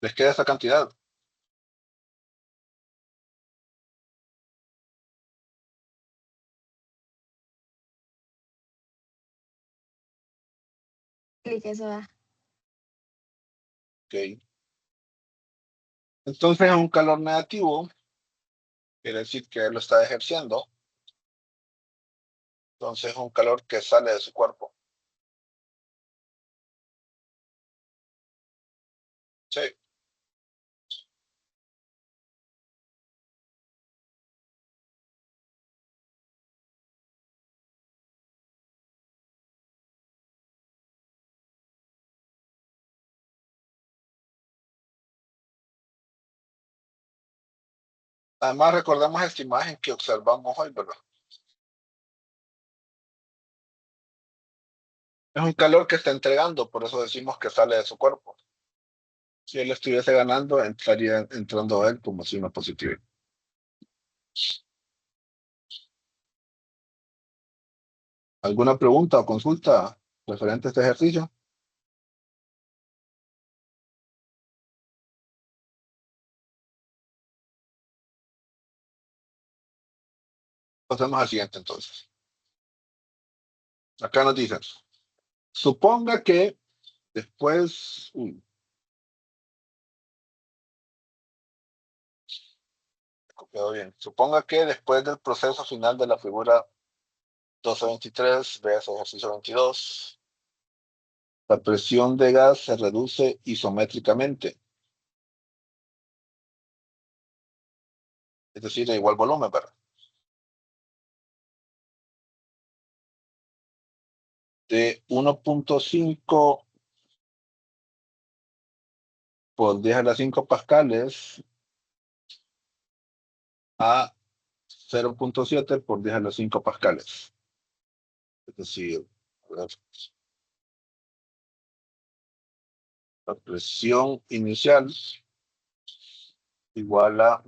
¿Les queda esa cantidad? Clic, eso da. Ok. Entonces es un calor negativo, quiere decir que él lo está ejerciendo. Entonces es un calor que sale de su cuerpo. Sí. Además, recordemos esta imagen que observamos hoy, ¿verdad? Es un calor que está entregando, por eso decimos que sale de su cuerpo. Si él estuviese ganando, estaría entrando él como signo positivo. ¿Alguna pregunta o consulta referente a este ejercicio? Pasemos al siguiente entonces. Acá nos dicen, suponga que después, quedó bien. Suponga que después del proceso final de la figura 1223, veas ejercicio 22, la presión de gas se reduce isométricamente, es decir, a igual volumen, ¿verdad? De 1.5 por 10 a la 5 pascales a 0.7 por 10 a la 5 pascales. Es decir, a ver, la presión inicial igual a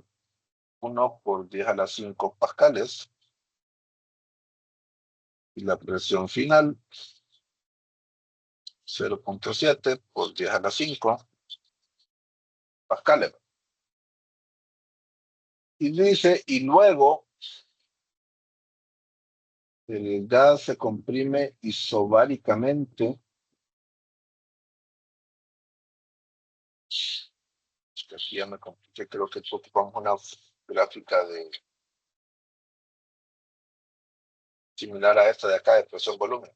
1 por 10 a la 5 pascales y la presión final 0.7 por 10 a la 5 pascales. Y dice, y luego el gas se comprime isobáricamente. Es que aquí ya me compliqué, creo que ocupamos una gráfica de similar a esta de acá de presión volumen.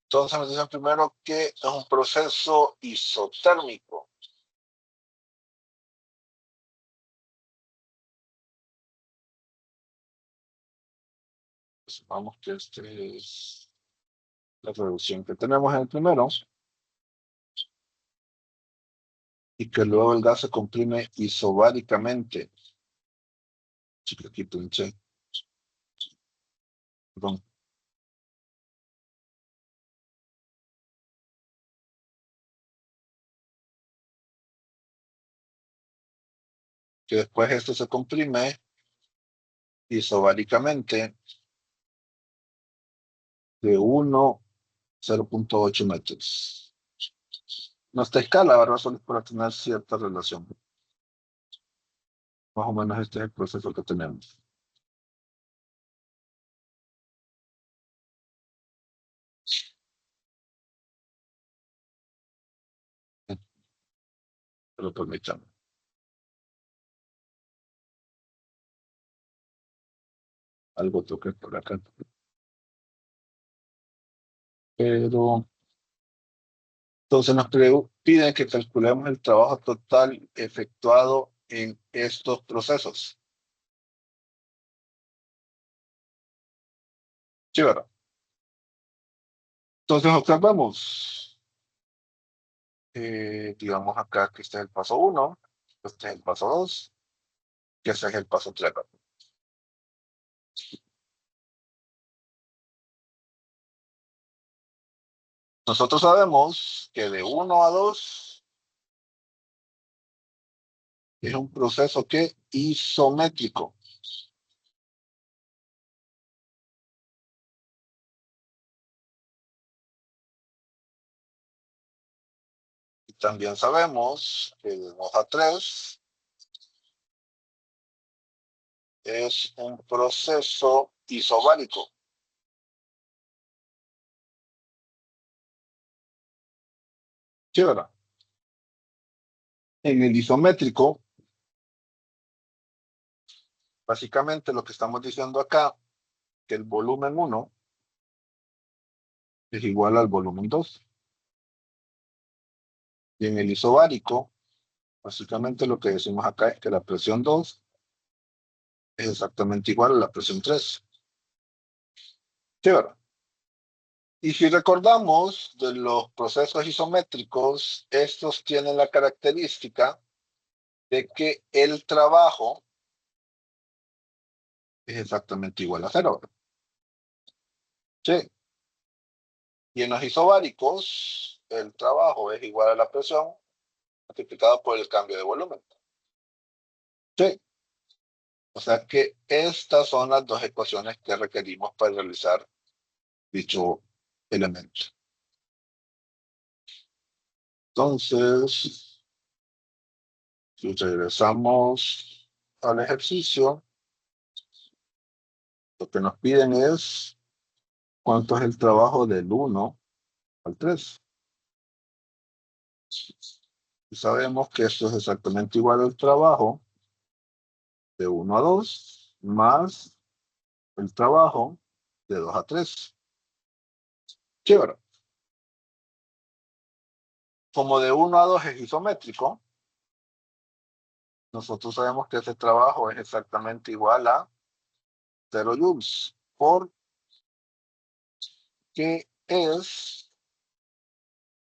Entonces me dicen primero que es un proceso isotérmico. Pues vamos que esta es la reducción que tenemos en el primero. Y que luego el gas se comprime isobáricamente. Chica, aquí pinché. Perdón. Que después esto se comprime isobáricamente de 1 0.8 metros. No está escala, ¿verdad? Solo es para tener cierta relación. Más o menos este es el proceso que tenemos. Pero permítanme. Algo toque por acá. Pero entonces nos piden que calculemos el trabajo total efectuado en estos procesos. Sí, ¿verdad? Entonces observamos. Digamos acá que este es el paso 1, este es el paso 2, que este es el paso 3. Nosotros sabemos que de 1 a 2 es un proceso que isométrico. Y también sabemos que de 2 a 3 es un proceso isobárico. ¿Sí, verdad? En el isométrico, básicamente lo que estamos diciendo acá, que el volumen 1 es igual al volumen 2. Y en el isobárico, básicamente lo que decimos acá es que la presión 2 es exactamente igual a la presión 3. Sí, ¿verdad? Y si recordamos de los procesos isométricos, estos tienen la característica de que el trabajo es exactamente igual a cero, ¿verdad? Sí. Y en los isobáricos, el trabajo es igual a la presión multiplicado por el cambio de volumen. Sí. O sea que estas son las dos ecuaciones que requerimos para realizar dicho elemento. Entonces, si regresamos al ejercicio, lo que nos piden es cuánto es el trabajo del 1 al 3. Y sabemos que esto es exactamente igual al trabajo de 1 a 2 más el trabajo de 2 a 3. Chévere. Como de 1 a 2 es isométrico, nosotros sabemos que ese trabajo es exactamente igual a 0 joules, porque es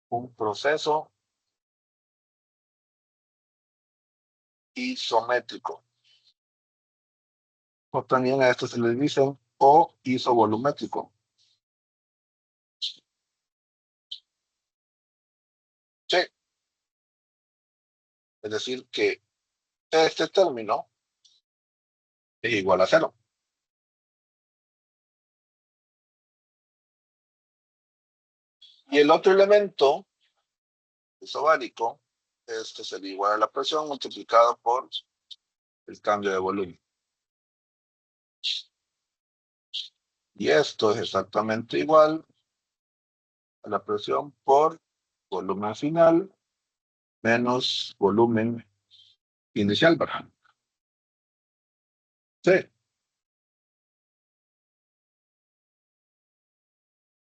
un proceso isométrico. O también a esto se le dice o isovolumétrico. Sí, es decir, que este término es igual a 0. Y el otro elemento isobárico, este sería igual a la presión multiplicado por el cambio de volumen. Y esto es exactamente igual a la presión por volumen final menos volumen inicial, ¿verdad? Sí.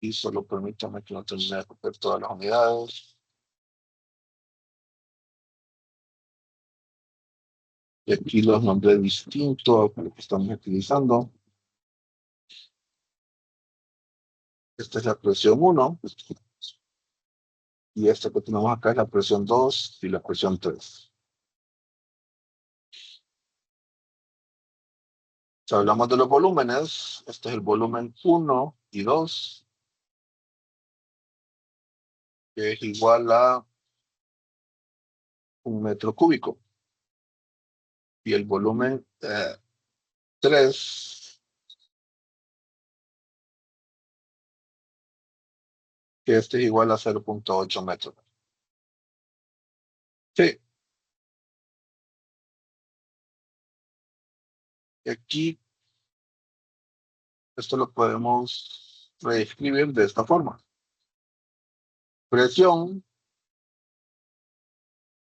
Y solo permítame que no termine de copiar todas las unidades. Y aquí los nombré distintos a lo que estamos utilizando. Esta es la presión 1. Y esta que tenemos acá es la presión 2 y la presión 3. Si hablamos de los volúmenes, este es el volumen 1 y 2, que es igual a 1 metro cúbico. Y el volumen 3, que este es igual a 0.8 metros. Sí. Y aquí, esto lo podemos reescribir de esta forma. Presión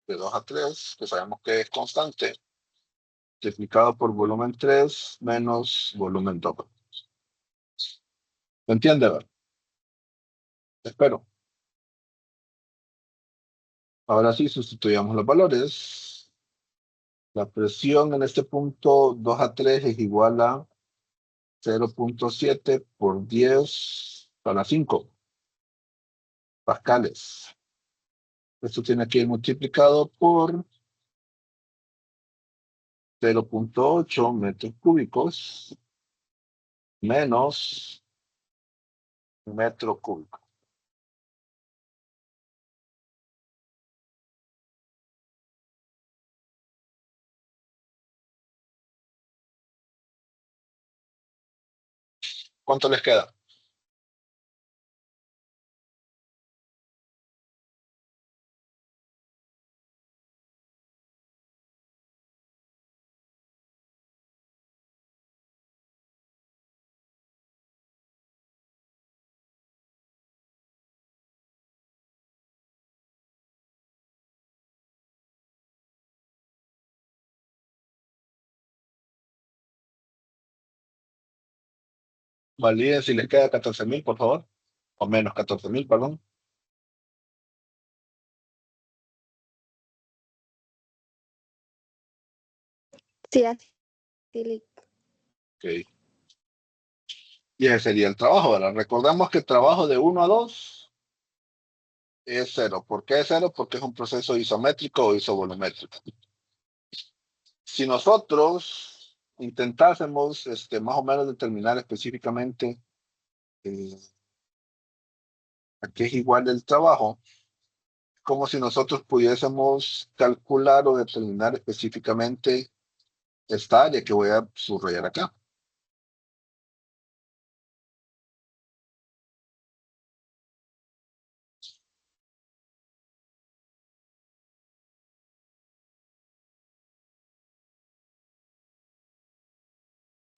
de 2 a 3, que sabemos que es constante, multiplicado por volumen 3 menos volumen 2. ¿Me entiende? Espero. Ahora sí, sustituyamos los valores. La presión en este punto 2 a 3 es igual a 0.7 por 10 a la 5 pascales. Esto tiene que ir multiplicado por 0.8 metros cúbicos menos metro cúbico. ¿Cuánto les queda? Validen si les queda 14.000, por favor. O menos 14.000, perdón. Sí, así. Ok. Y ese sería el trabajo, ¿verdad? Recordemos que el trabajo de 1 a 2 es 0. ¿Por qué es 0? Porque es un proceso isométrico o isovolumétrico. Si nosotros intentásemos más o menos determinar específicamente a qué es igual el trabajo, como si nosotros pudiésemos calcular o determinar específicamente esta área que voy a subrayar acá.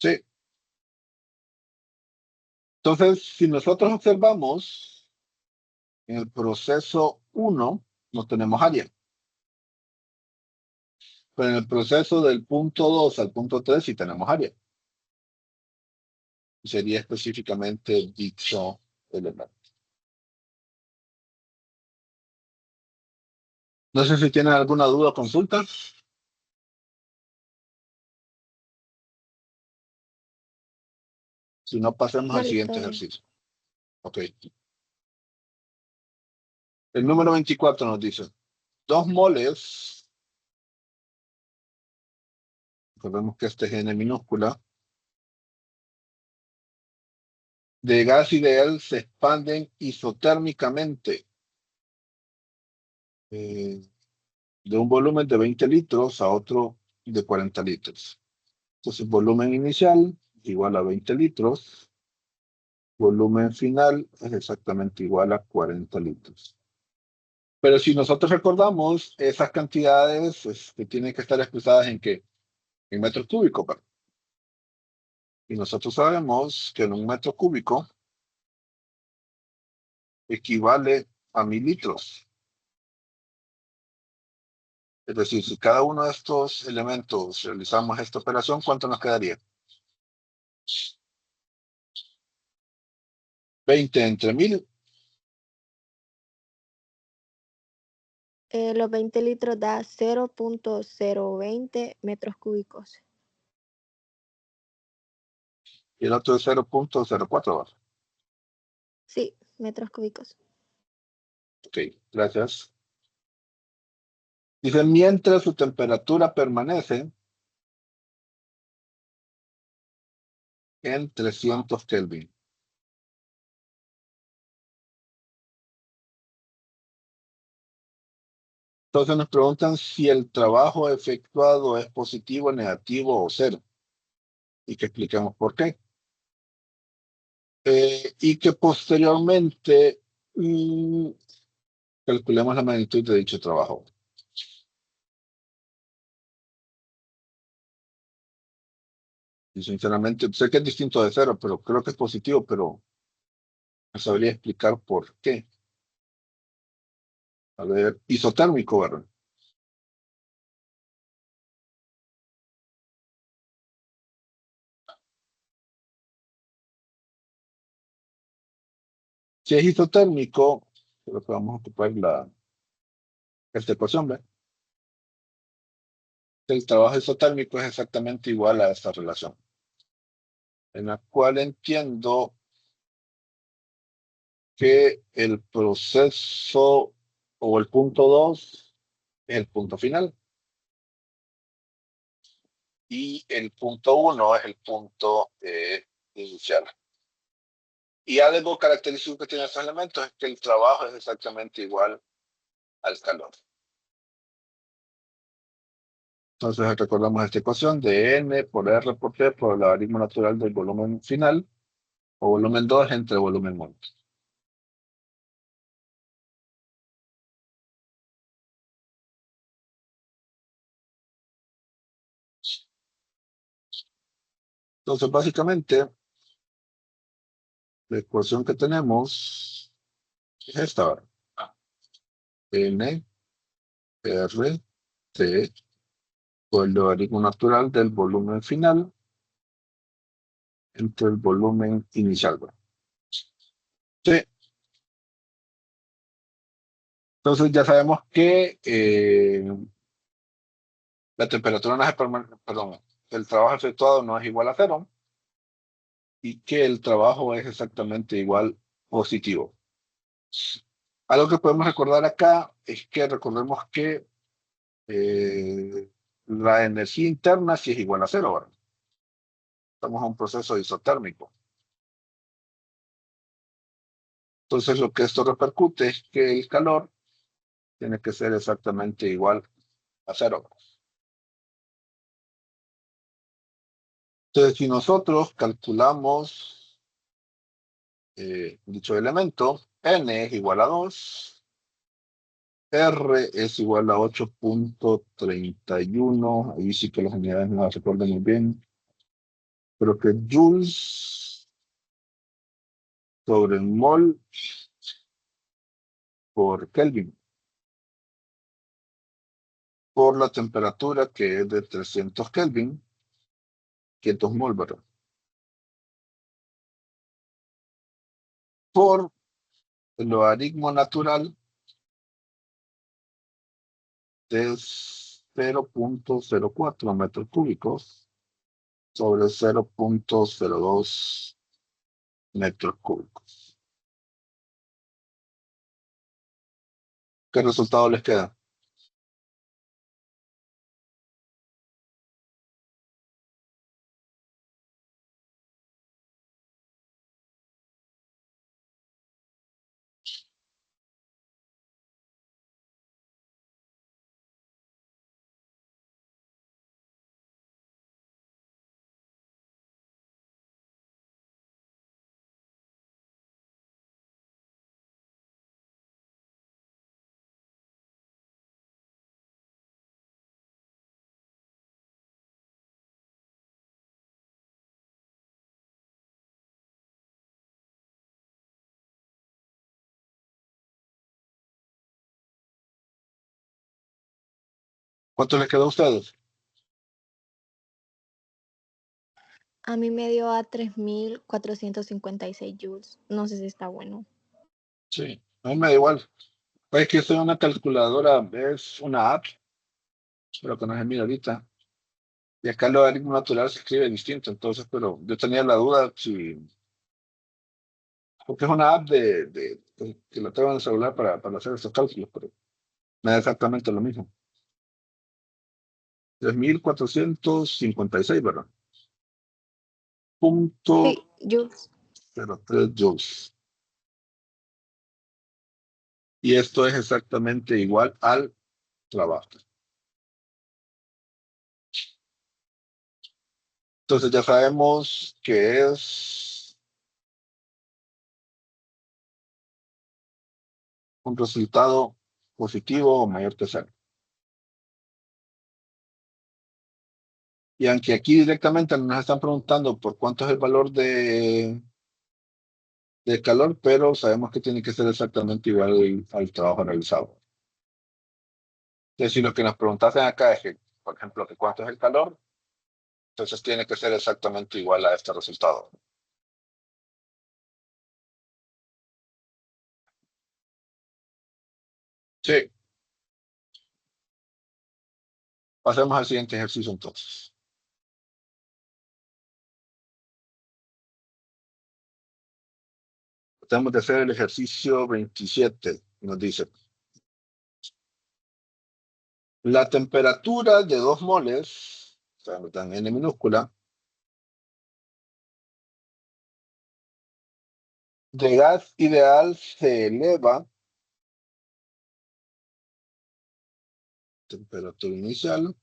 Sí. Entonces, si nosotros observamos en el proceso 1, no tenemos área. Pero en el proceso del punto 2 al punto 3 sí tenemos área. Sería específicamente dicho elemento. No sé si tienen alguna duda o consulta. Si no, pasemos No, al listo, siguiente bien. ejercicio. Ok. El número 24 nos dice 2 moles, recordemos que este es N minúscula, de gas ideal se expanden isotérmicamente de un volumen de 20 litros a otro de 40 litros. Entonces, volumen inicial igual a 20 litros, volumen final es exactamente igual a 40 litros. Pero si nosotros recordamos, esas cantidades que tienen que estar expresadas en qué? En metros cúbicos. Y nosotros sabemos que en un metro cúbico equivale a 1000 litros. Es decir, si cada uno de estos elementos realizamos esta operación, ¿cuánto nos quedaría? 20 entre 1000. Los 20 litros da 0.020 metros cúbicos. Y el otro es 0.04. Sí, metros cúbicos. Ok, gracias. Dice, mientras su temperatura permanece en 300 Kelvin. Entonces nos preguntan si el trabajo efectuado es positivo, negativo o cero. Y que expliquemos por qué. Y que posteriormente calculemos la magnitud de dicho trabajo. Y sinceramente, sé que es distinto de cero, pero creo que es positivo, pero no sabría explicar por qué. A ver, isotérmico, ¿verdad? Si es isotérmico, creo que vamos a ocupar esta ecuación, ¿ve? El trabajo isotérmico es exactamente igual a esta relación, en la cual entiendo que el proceso o el punto 2 es el punto final y el punto 1 es el punto inicial. Y algo característico que tiene estos elementos es que el trabajo es exactamente igual al calor. Entonces recordamos esta ecuación de N por R por T por el logaritmo natural del volumen final o volumen 2 entre volumen 1. Entonces básicamente la ecuación que tenemos es esta, ¿verdad? N, R, T por el logaritmo natural del volumen final entre el volumen inicial, ¿verdad? Sí, entonces ya sabemos que la temperatura no es permanente, perdón, el trabajo efectuado no es igual a cero y que el trabajo es exactamente igual positivo. Algo que podemos recordar acá es que recordemos que la energía interna sí es igual a cero, ¿verdad? Estamos en un proceso isotérmico. Entonces lo que esto repercute es que el calor tiene que ser exactamente igual a cero. Entonces si nosotros calculamos dicho elemento, N es igual a 2, R es igual a 8.31, ahí sí que las unidades no las recuerdo muy bien, pero que joules sobre el mol por Kelvin, por la temperatura que es de 300 Kelvin, 500 mol, ¿verdad? Por el logaritmo natural de 0.04 metros cúbicos sobre 0.02 metros cúbicos. ¿Qué resultado les queda? ¿Cuánto les queda a ustedes? A mí me dio a 3456 joules. No sé si está bueno. Sí, a mí me da igual. Es que soy una calculadora, es una app, pero que no se mira ahorita. Y acá el logaritmo natural se escribe distinto, entonces, pero yo tenía la duda si, porque es una app que la tengo en el celular para hacer estos cálculos, pero me da exactamente lo mismo. 3456, ¿verdad? Punto Sí, joules. 03 joules. Y esto es exactamente igual al trabajo. Entonces ya sabemos que es un resultado positivo o mayor que cero. Y aunque aquí directamente nos están preguntando por cuánto es el valor de calor, pero sabemos que tiene que ser exactamente igual al trabajo realizado. Entonces, si lo que nos preguntasen acá es que, por ejemplo, que cuánto es el calor, entonces tiene que ser exactamente igual a este resultado. Sí, pasemos al siguiente ejercicio entonces. Tenemos de hacer el ejercicio 27. Nos dice, la temperatura de 2 moles, o sea, nos dan N minúscula, de gas ideal se eleva, temperatura inicial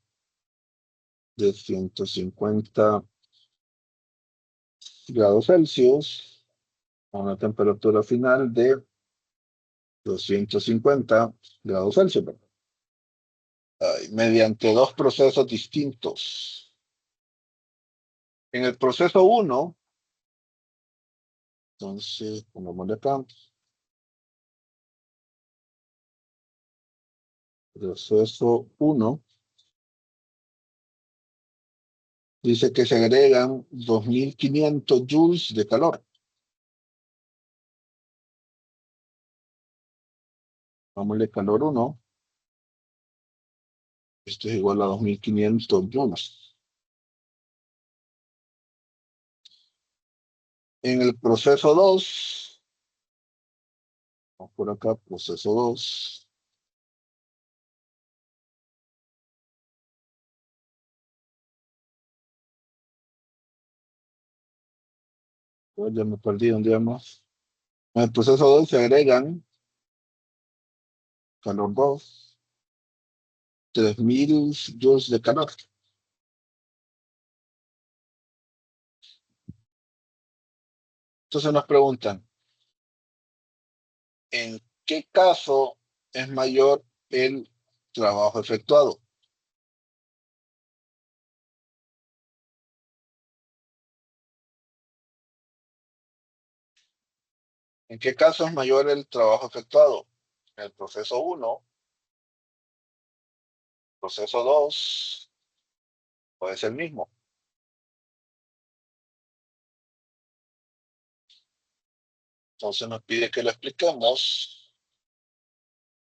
de 150 grados Celsius a una temperatura final de 250 grados Celsius, ¿verdad? Mediante dos procesos distintos. En el proceso uno, entonces, pongámosle acá, proceso uno, dice que se agregan 2500 joules de calor. Vámonos calor uno, esto es igual a 2500 joules. En el proceso 2, vamos por acá, proceso 2, ya me perdí donde vamos. En el proceso 2 se agregan calor 2, 3000 joules de calor. Entonces nos preguntan, ¿en qué caso es mayor el trabajo efectuado? ¿En qué caso es mayor el trabajo efectuado? En el proceso 1, proceso 2, puede ser el mismo. Entonces nos pide que lo expliquemos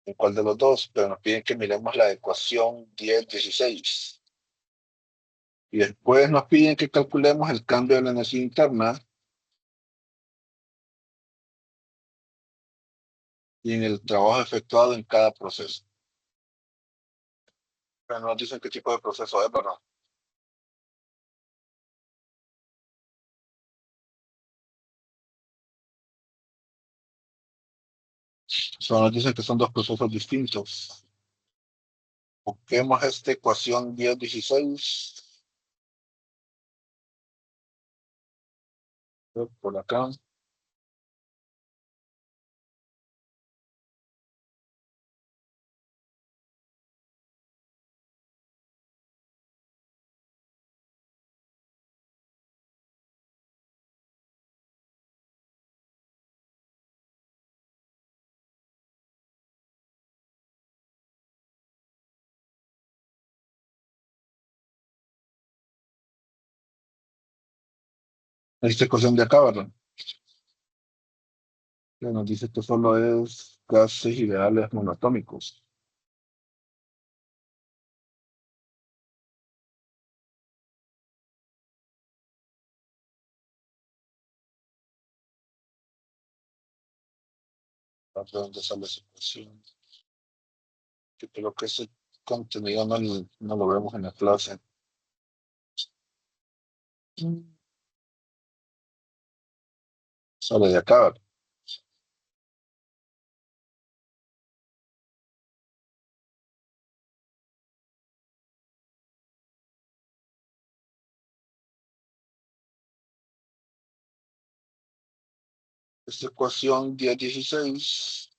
en cuál de los dos, pero nos piden que miremos la ecuación 10-16. Y después nos piden que calculemos el cambio de la energía interna y en el trabajo efectuado en cada proceso. Pero no nos dicen qué tipo de proceso es, ¿verdad? Solo nos dicen que son dos procesos distintos. Busquemos esta ecuación 10-16 por acá. Esta ecuación de acá, ¿verdad? Que nos dice que solo es gases ideales monoatómicos. ¿De dónde sale esa ecuación? Yo creo que ese contenido no lo vemos en la clase. Sale de acá, ¿verdad? Esta ecuación 10-16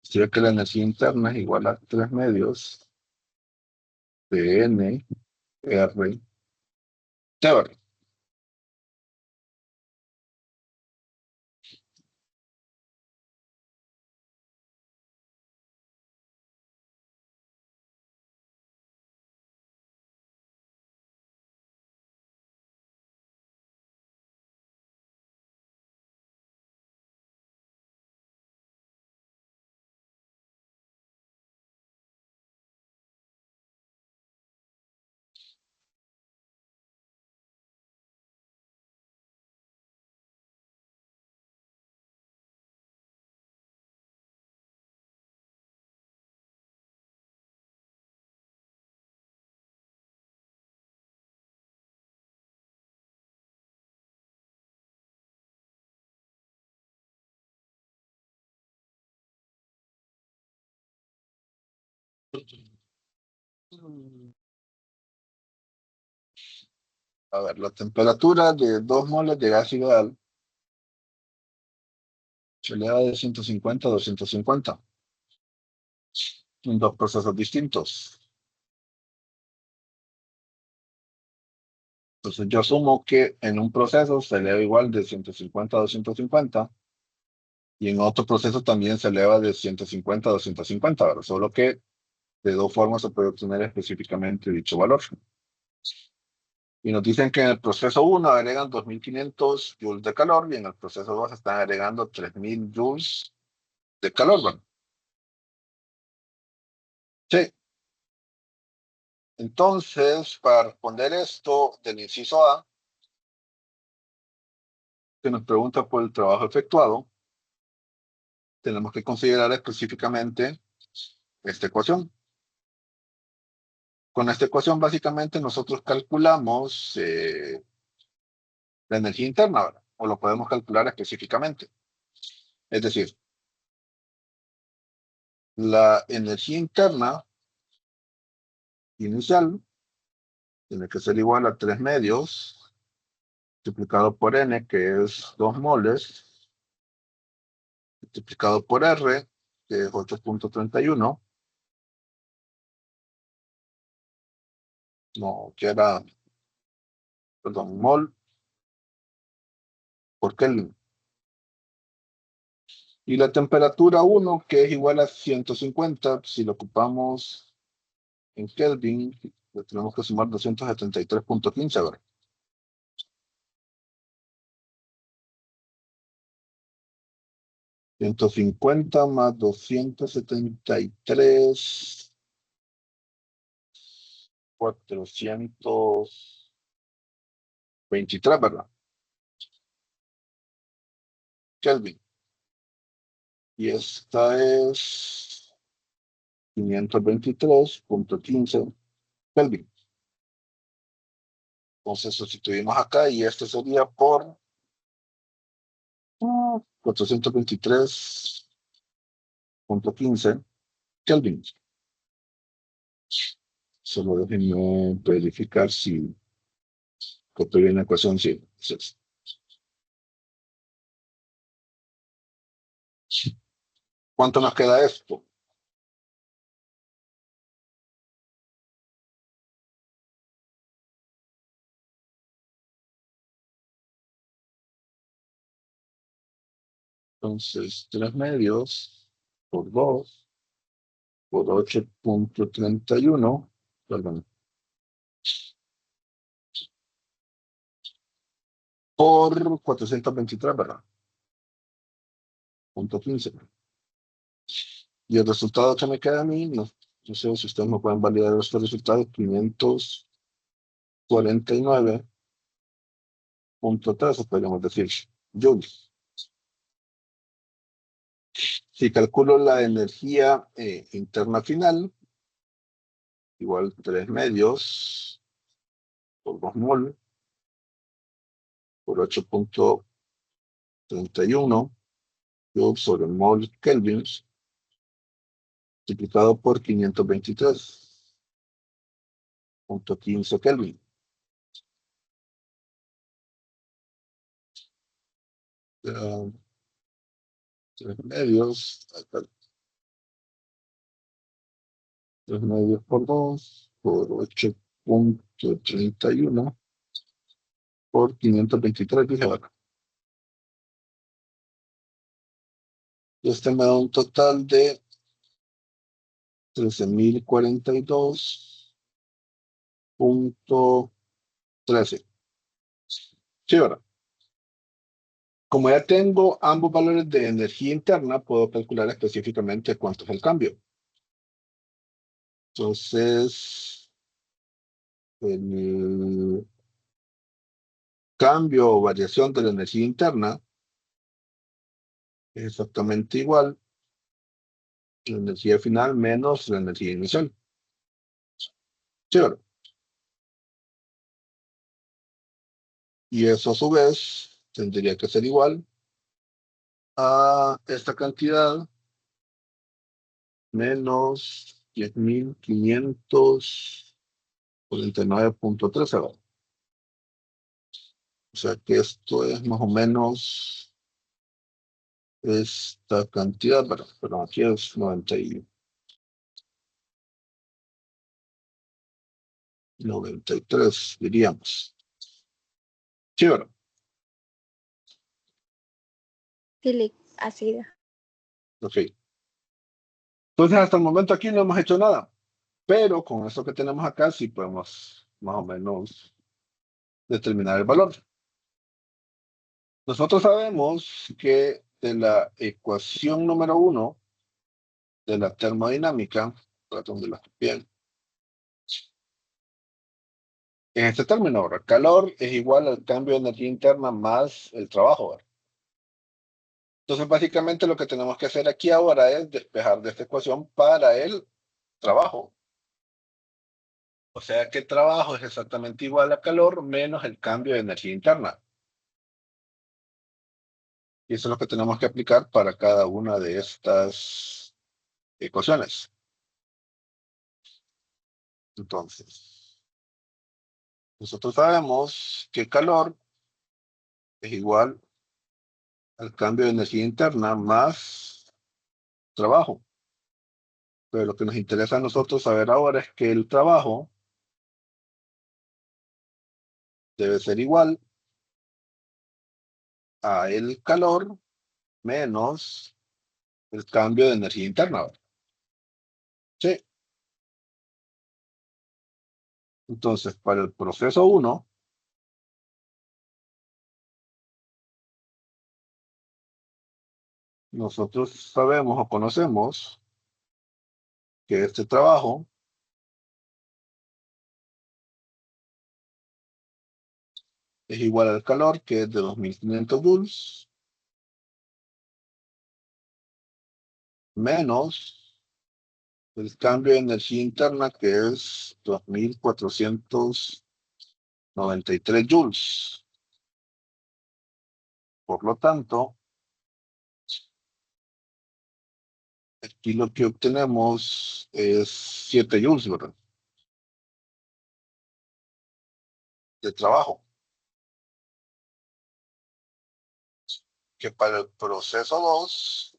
dice que la energía interna es igual a 3 medios de N, R, T, ¿verdad? A ver, la temperatura de 2 moles de gas ideal se eleva de 150 a 250 en dos procesos distintos. Entonces yo asumo que en un proceso se eleva igual de 150 a 250 y en otro proceso también se eleva de 150 a 250, ¿verdad? Solo que de dos formas se puede obtener específicamente dicho valor. Y nos dicen que en el proceso uno agregan 2500 joules de calor y en el proceso 2 están agregando 3000 joules de calor, ¿verdad? Sí. Entonces, para responder esto del inciso A, que nos pregunta por el trabajo efectuado, tenemos que considerar específicamente esta ecuación. Con esta ecuación, básicamente, nosotros calculamos la energía interna, ¿verdad? O lo podemos calcular específicamente. Es decir, la energía interna inicial tiene que ser igual a 3 medios multiplicado por N, que es 2 moles, multiplicado por R, que es 8.31. No, que era, perdón, mol por Kelvin. Y la temperatura 1, que es igual a 150, si lo ocupamos en Kelvin, le tenemos que sumar 273.15, ¿verdad? 150 más 273, 423, ¿verdad? Kelvin. Y esta es 523.15 Kelvin. Entonces sustituimos acá y este sería por 423.15 Kelvin. Solo déjenme verificar si copié bien la ecuación. Sí. Entonces, ¿cuánto nos queda esto? Entonces, 3 medios por 2. por 8.31, perdón, por 423, ¿verdad? Punto 15. Y el resultado que me queda a mí, no sé si ustedes me pueden validar este resultado, 549.13, podríamos decir, joules. Si calculo la energía interna final, igual 3 medios por 2 mol por 8.31 joules sobre mol kelvins, multiplicado por 523.15 Kelvin. 3 medios, acá, 3 medios por 2 por 8.31 por 523, dije acá. Y este me da un total de 13.042.13. Sí, ¿verdad? Como ya tengo ambos valores de energía interna, puedo calcular específicamente cuánto es el cambio. Entonces, el cambio o variación de la energía interna es exactamente igual a la energía final menos la energía inicial. Sí, ¿verdad? Y eso a su vez tendría que ser igual a esta cantidad menos 10.549.13. O sea que esto es más o menos esta cantidad, pero aquí es 93, diríamos. Sí, ¿verdad? Silic ácido. Ok. Entonces hasta el momento aquí no hemos hecho nada, pero con esto que tenemos acá sí podemos más o menos determinar el valor. Nosotros sabemos que de la ecuación número 1 de la termodinámica, donde la bien, en este término, ¿verdad? Calor es igual al cambio de energía interna más el trabajo, ¿verdad? Entonces, básicamente lo que tenemos que hacer aquí ahora es despejar de esta ecuación para el trabajo. O sea que el trabajo es exactamente igual a calor menos el cambio de energía interna. Y eso es lo que tenemos que aplicar para cada una de estas ecuaciones. Entonces, nosotros sabemos que calor es igual al cambio de energía interna más trabajo. Pero lo que nos interesa a nosotros saber ahora es que el trabajo debe ser igual a el calor menos el cambio de energía interna. Sí. Entonces, para el proceso 1, nosotros sabemos o conocemos que este trabajo es igual al calor, que es de 2.500 joules, menos el cambio de energía interna, que es 2.493 joules. Por lo tanto, aquí lo que obtenemos es 7 joules, ¿verdad? De trabajo. Que para el proceso 2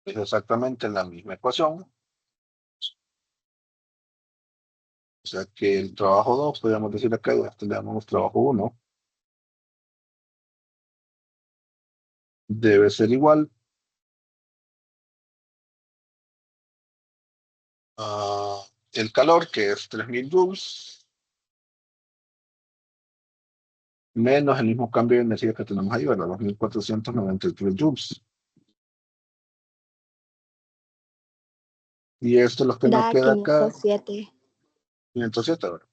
es exactamente la misma ecuación. O sea que el trabajo 2, podríamos decir acá, ya tenemos trabajo 1, debe ser igual el calor, que es 3000 joules, menos el mismo cambio de energía que tenemos ahí, ¿verdad? 2493 joules. Y esto es lo que nos Da queda acá, 507. 507, ¿verdad?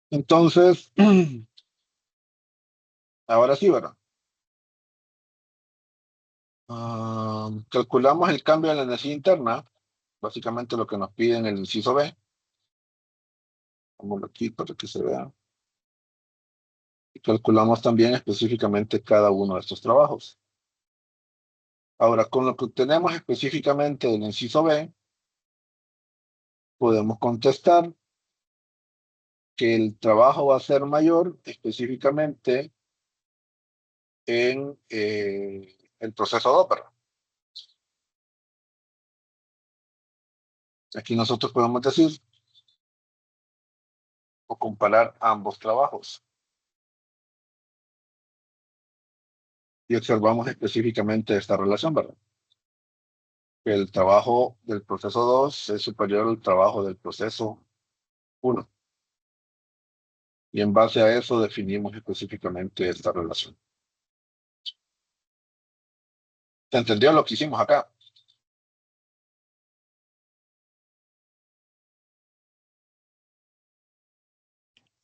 Entonces, ahora sí, ¿verdad? Calculamos el cambio de la energía interna, básicamente lo que nos pide en el inciso B. Pongo aquí para que se vea. Y calculamos también específicamente cada uno de estos trabajos. Ahora, con lo que tenemos específicamente del inciso B, podemos contestar que el trabajo va a ser mayor específicamente en el proceso de ópera. Aquí nosotros podemos decir o comparar ambos trabajos. Y observamos específicamente esta relación, ¿verdad? Que el trabajo del proceso 2 es superior al trabajo del proceso 1. Y en base a eso definimos específicamente esta relación. ¿Se entendió lo que hicimos acá?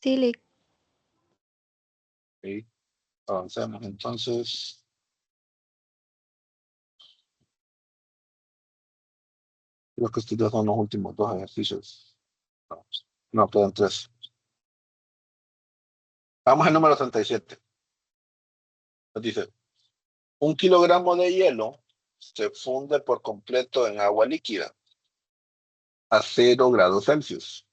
Sí, Lick. Ok, avancemos entonces. Creo que estos ya son los últimos dos ejercicios. No, no, quedan tres. Vamos al número 37. Nos dice, 1 kilogramo de hielo se funde por completo en agua líquida a 0 grados Celsius.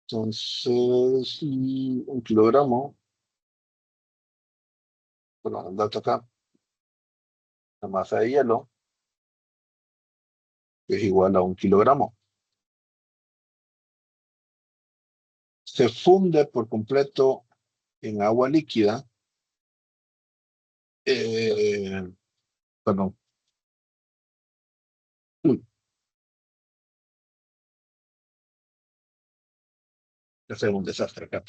Entonces, 1 kilogramo, bueno, el dato acá, la masa de hielo es igual a 1 kilogramo. Se funde por completo en agua líquida, perdón, ya sé, un desastre acá.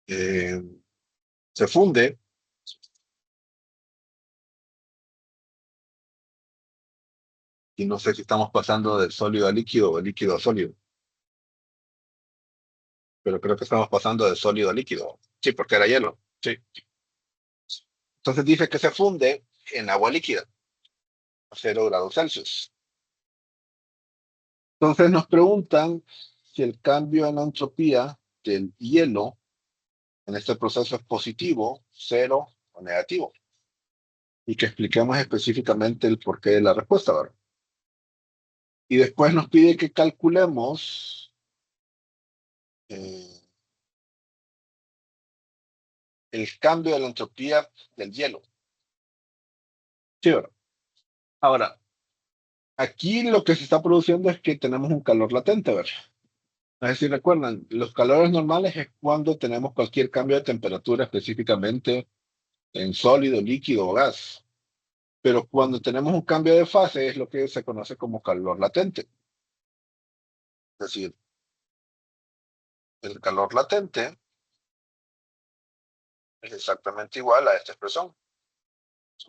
Eh, Se funde, y no sé si estamos pasando de sólido a líquido o de líquido a sólido, pero creo que estamos pasando de sólido a líquido. Sí, porque era hielo. Sí. Entonces dice que se funde en agua líquida a 0 grados Celsius. Entonces nos preguntan si el cambio en la entropía del hielo en este proceso es positivo, cero o negativo. Y que expliquemos específicamente el porqué de la respuesta, ¿verdad? Y después nos pide que calculemos eh, el cambio de la entropía del hielo. Sí, ¿verdad? Ahora, aquí lo que se está produciendo es que tenemos un calor latente, ¿verdad? No sé si recuerdan, los calores normales es cuando tenemos cualquier cambio de temperatura, específicamente en sólido, líquido o gas. Pero cuando tenemos un cambio de fase es lo que se conoce como calor latente. Es decir, el calor latente es exactamente igual a esta expresión,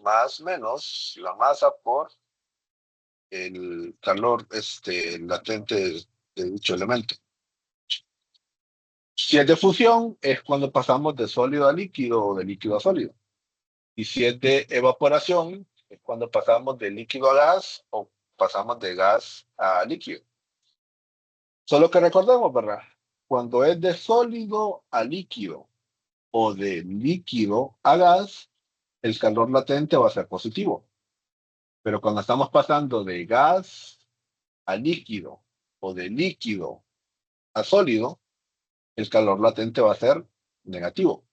más menos la masa por el calor latente de dicho elemento. Si es de fusión, es cuando pasamos de sólido a líquido o de líquido a sólido. Y si es de evaporación, es cuando pasamos de líquido a gas o pasamos de gas a líquido. Solo que recordemos, ¿verdad? Cuando es de sólido a líquido o de líquido a gas, el calor latente va a ser positivo. Pero cuando estamos pasando de gas a líquido o de líquido a sólido, el calor latente va a ser negativo.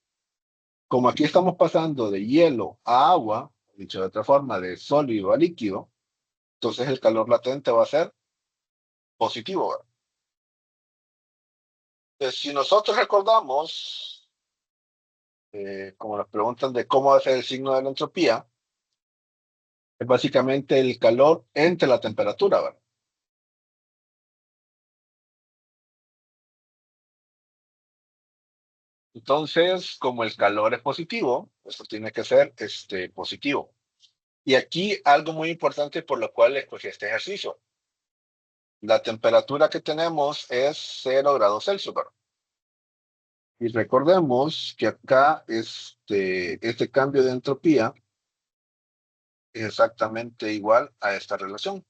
Como aquí estamos pasando de hielo a agua, dicho de otra forma, de sólido a líquido, entonces el calor latente va a ser positivo, ¿verdad? Entonces, si nosotros recordamos como nos preguntan de cómo va a ser el signo de la entropía, es básicamente el calor entre la temperatura, ¿verdad? Entonces, como el calor es positivo, esto tiene que ser positivo. Y aquí algo muy importante por lo cual escogí este ejercicio. La temperatura que tenemos es 0 grados Celsius, ¿verdad? Y recordemos que acá este cambio de entropía es exactamente igual a esta relación.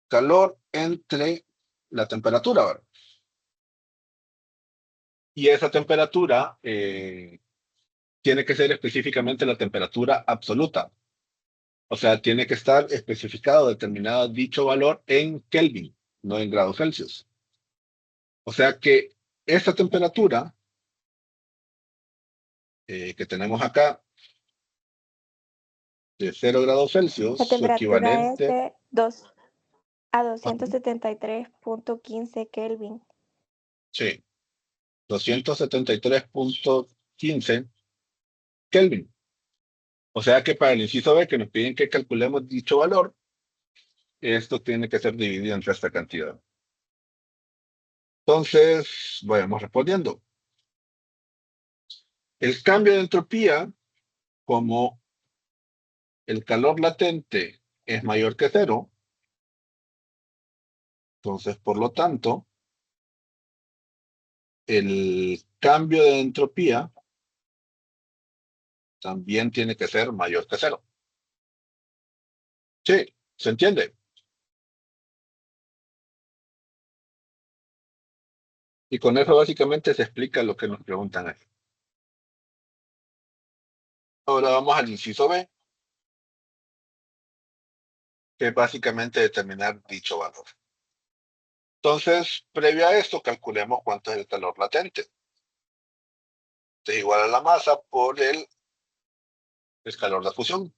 Calor entre la temperatura, ¿verdad? Y esa temperatura tiene que ser específicamente la temperatura absoluta. O sea, tiene que estar especificado, determinado dicho valor en Kelvin, no en grados Celsius. O sea que esta temperatura que tenemos acá de 0 grados Celsius, La su temperatura es equivalente, de 273.15 Kelvin. sí, 273.15 Kelvin. O sea que para el inciso B, que nos piden que calculemos dicho valor, esto tiene que ser dividido entre esta cantidad. Entonces, vayamos respondiendo. El cambio de entropía, como el calor latente es mayor que cero, entonces, por lo tanto, el cambio de entropía también tiene que ser mayor que cero. Sí, ¿se entiende? Y con eso básicamente se explica lo que nos preguntan ahí. Ahora vamos al inciso B, que es básicamente determinar dicho valor. Entonces, previo a esto, calculemos cuánto es el calor latente. Es igual a la masa por el calor de fusión.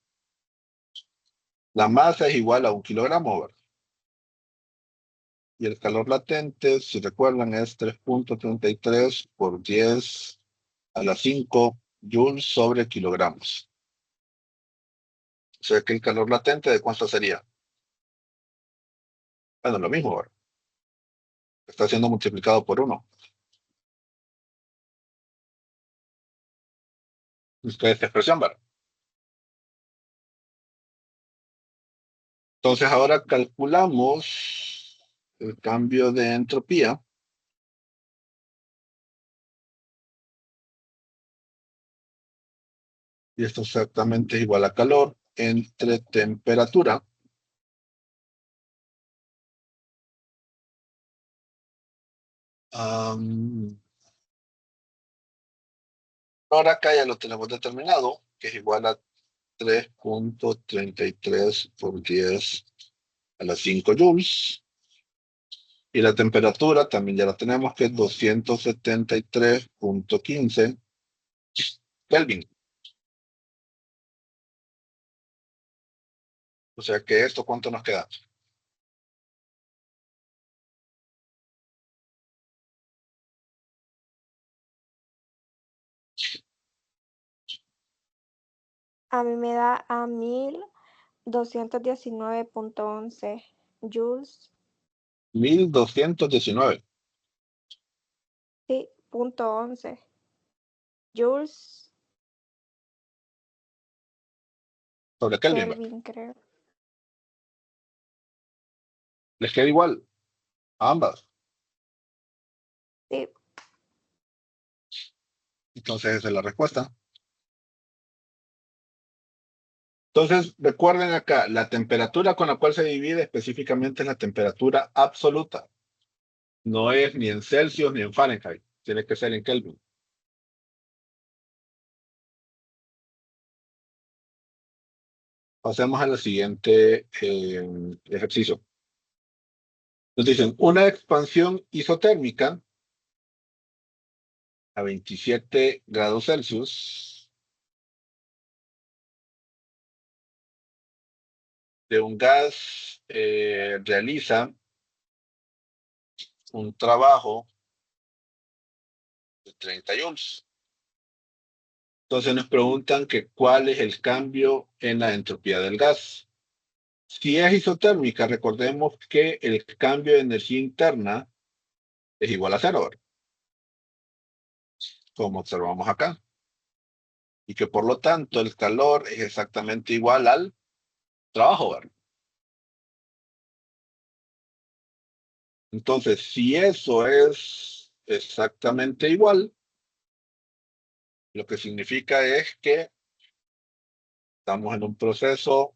La masa es igual a 1 kilogramo, ¿verdad? Y el calor latente, si recuerdan, es 3.33 por 10 a la 5 joules sobre kilogramos. O sea que el calor latente, ¿de cuánto sería? Bueno, lo mismo, ¿verdad? Está siendo multiplicado por 1. Esta expresión, ¿verdad? Entonces ahora calculamos el cambio de entropía. Y esto exactamente es igual a calor entre temperatura. Ahora acá ya lo tenemos determinado, que es igual a 3.33 por 10 a las 5 joules. Y la temperatura también ya la tenemos, que es 273.15 Kelvin. O sea que esto, ¿cuánto nos queda? A mí me da a 1219.11 joules. 1219. Sí, punto 11 joules Sobre Kelvin, ¿verdad? Kelvin, creo. Les queda igual a ambas. Sí, Entonces esa es la respuesta. Entonces, recuerden acá, la temperatura con la cual se divide específicamente es la temperatura absoluta. No es ni en Celsius ni en Fahrenheit. Tiene que ser en Kelvin. Pasemos al siguiente ejercicio. Nos dicen, una expansión isotérmica a 27 grados Celsius de un gas realiza un trabajo de 30 joules. Entonces nos preguntan que cuál es el cambio en la entropía del gas. Si es isotérmica, recordemos que el cambio de energía interna es igual a cero, ¿verdad? Como observamos acá. Y que por lo tanto el calor es exactamente igual al trabajo, ¿verdad? Entonces, si eso es exactamente igual, lo que significa es que estamos en un proceso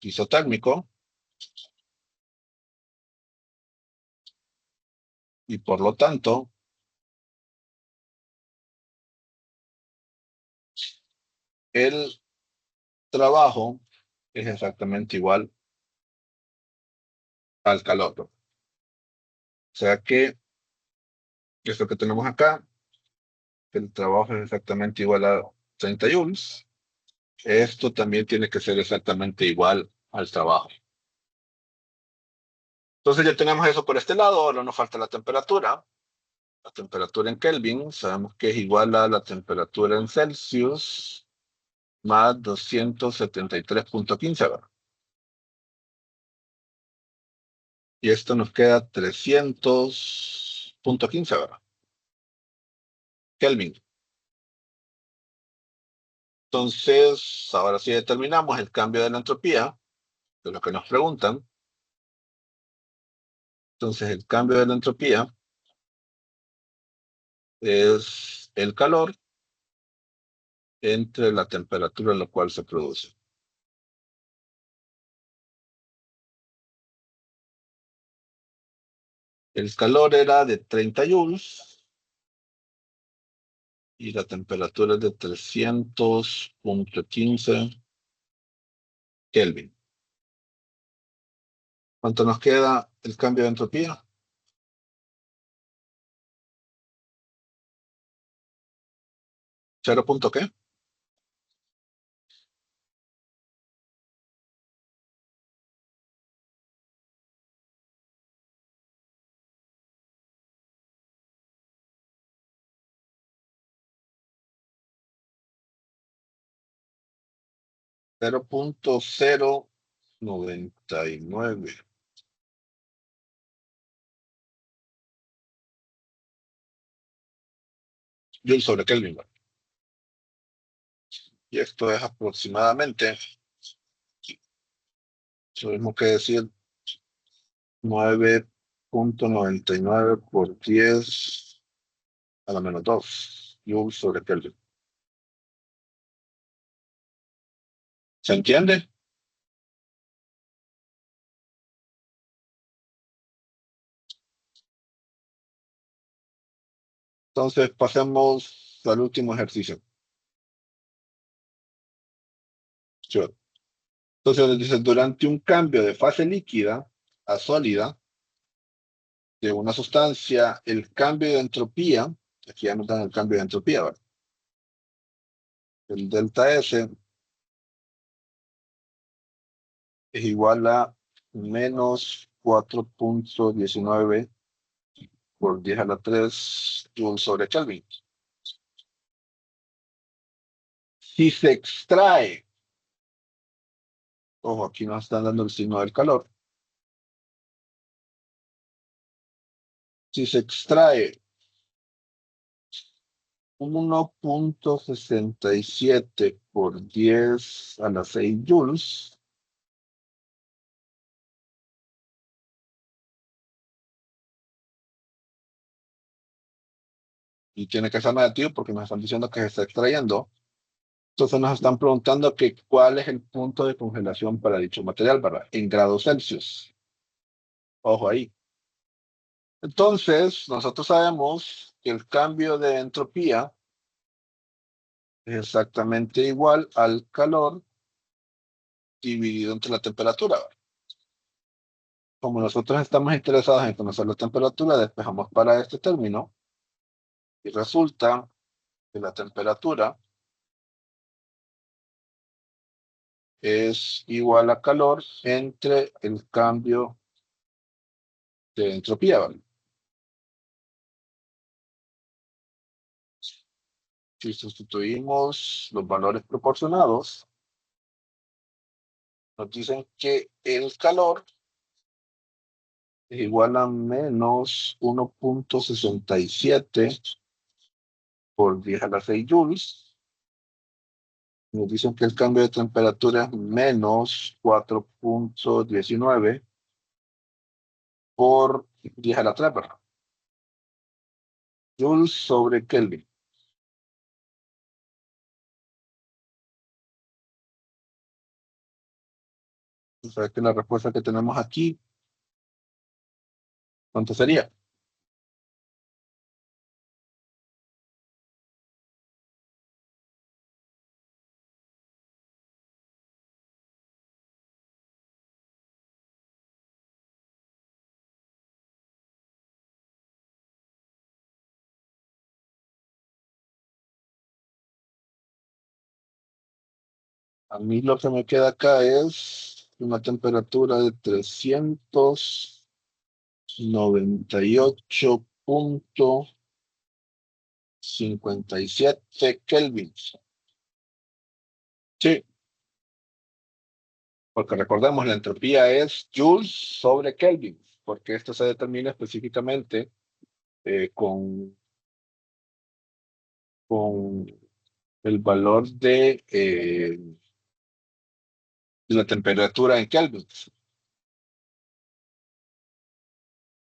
isotérmico y por lo tanto el trabajo es exactamente igual al calor. O sea que esto que tenemos acá, el trabajo es exactamente igual a 30 joules. Esto también tiene que ser exactamente igual al trabajo. Entonces ya tenemos eso por este lado, ahora nos falta la temperatura. La temperatura en Kelvin, sabemos que es igual a la temperatura en Celsius más 273.15, ¿verdad? Y esto nos queda 300.15, ¿verdad? Kelvin. Entonces, ahora sí determinamos el cambio de la entropía, de lo que nos preguntan. Entonces, el cambio de la entropía es el calor entre la temperatura en la cual se produce. El calor era de 30 joules y la temperatura es de 300.15 Kelvin. ¿Cuánto nos queda el cambio de entropía? ¿0 punto qué? 0.099 joules sobre Kelvin. Y esto es aproximadamente, lo mismo que decir 9.99 por 10 a la menos 2 joules sobre Kelvin. ¿Se entiende? Entonces pasemos al último ejercicio. Sure. Entonces les dice, durante un cambio de fase líquida a sólida de una sustancia, el cambio de entropía, aquí ya nos dan el cambio de entropía, ¿verdad? El delta S es igual a menos 4.19 por 10 a la 3 joules sobre Kelvin. Si se extrae, ojo, aquí nos están dando el signo del calor. Si se extrae 1.67 por 10 a la 6 joules, y tiene que ser negativo porque nos están diciendo que se está extrayendo. Entonces nos están preguntando que cuál es el punto de congelación para dicho material, ¿verdad? En grados Celsius. Ojo ahí. Entonces, nosotros sabemos que el cambio de entropía es exactamente igual al calor dividido entre la temperatura, ¿verdad? Como nosotros estamos interesados en conocer la temperatura, despejamos para este término y resulta que la temperatura es igual a calor entre el cambio de entropía, ¿vale? Si sustituimos los valores proporcionados, nos dicen que el calor es igual a menos 1.67 por 10 a la 6 joules. Nos dicen que el cambio de temperatura es menos 4.19 por 10 a la 3, ¿verdad? Joules sobre Kelvin. O sea que la respuesta que tenemos aquí, ¿cuánto sería? A mí lo que me queda acá es una temperatura de 398.57 kelvins. Sí, porque recordemos, la entropía es joules sobre Kelvin, porque esto se determina específicamente con el valor de la temperatura en Kelvin.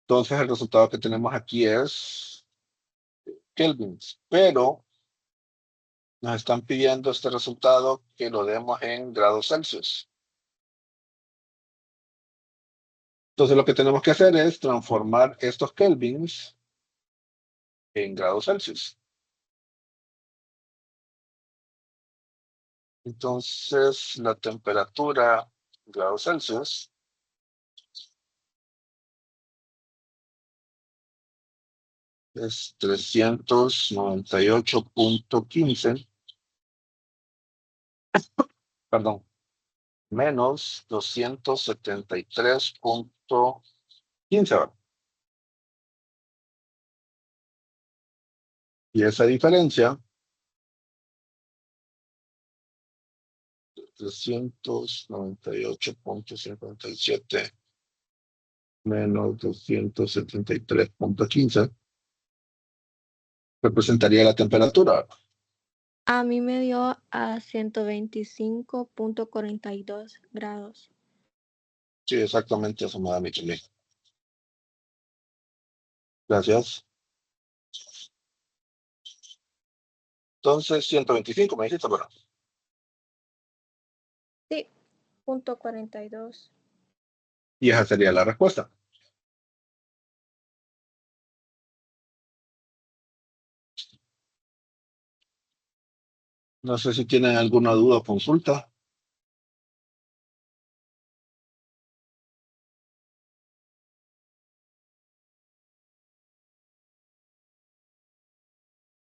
Entonces el resultado que tenemos aquí es kelvins, pero nos están pidiendo este resultado que lo demos en grados Celsius. Entonces lo que tenemos que hacer es transformar estos kelvins en grados Celsius. Entonces la temperatura en grados Celsius es 398.15, perdón, menos 273.15. Y esa diferencia, 398.57 menos 273.15, representaría la temperatura. A mí me dio a 125.42 grados. Sí, exactamente eso me da mi chile. Gracias. Entonces, 125 me dijiste, bueno. Sí, punto 42. Y esa sería la respuesta. No sé si tienen alguna duda o consulta.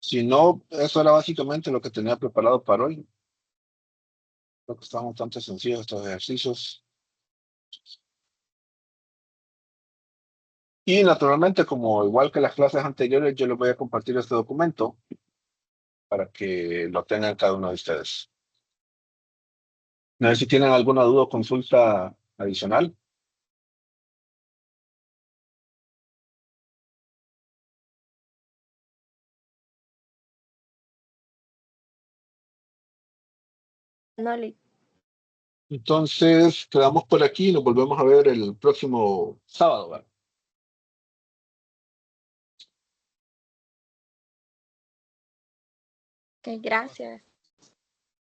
Si no, eso era básicamente lo que tenía preparado para hoy. Creo que están bastante sencillos estos ejercicios. Y naturalmente, como igual que las clases anteriores, yo les voy a compartir este documento para que lo tengan cada uno de ustedes. No sé si tienen alguna duda o consulta adicional. No le. Entonces, quedamos por aquí y nos volvemos a ver el próximo sábado, ¿verdad? Ok, gracias.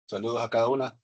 Saludos a cada una.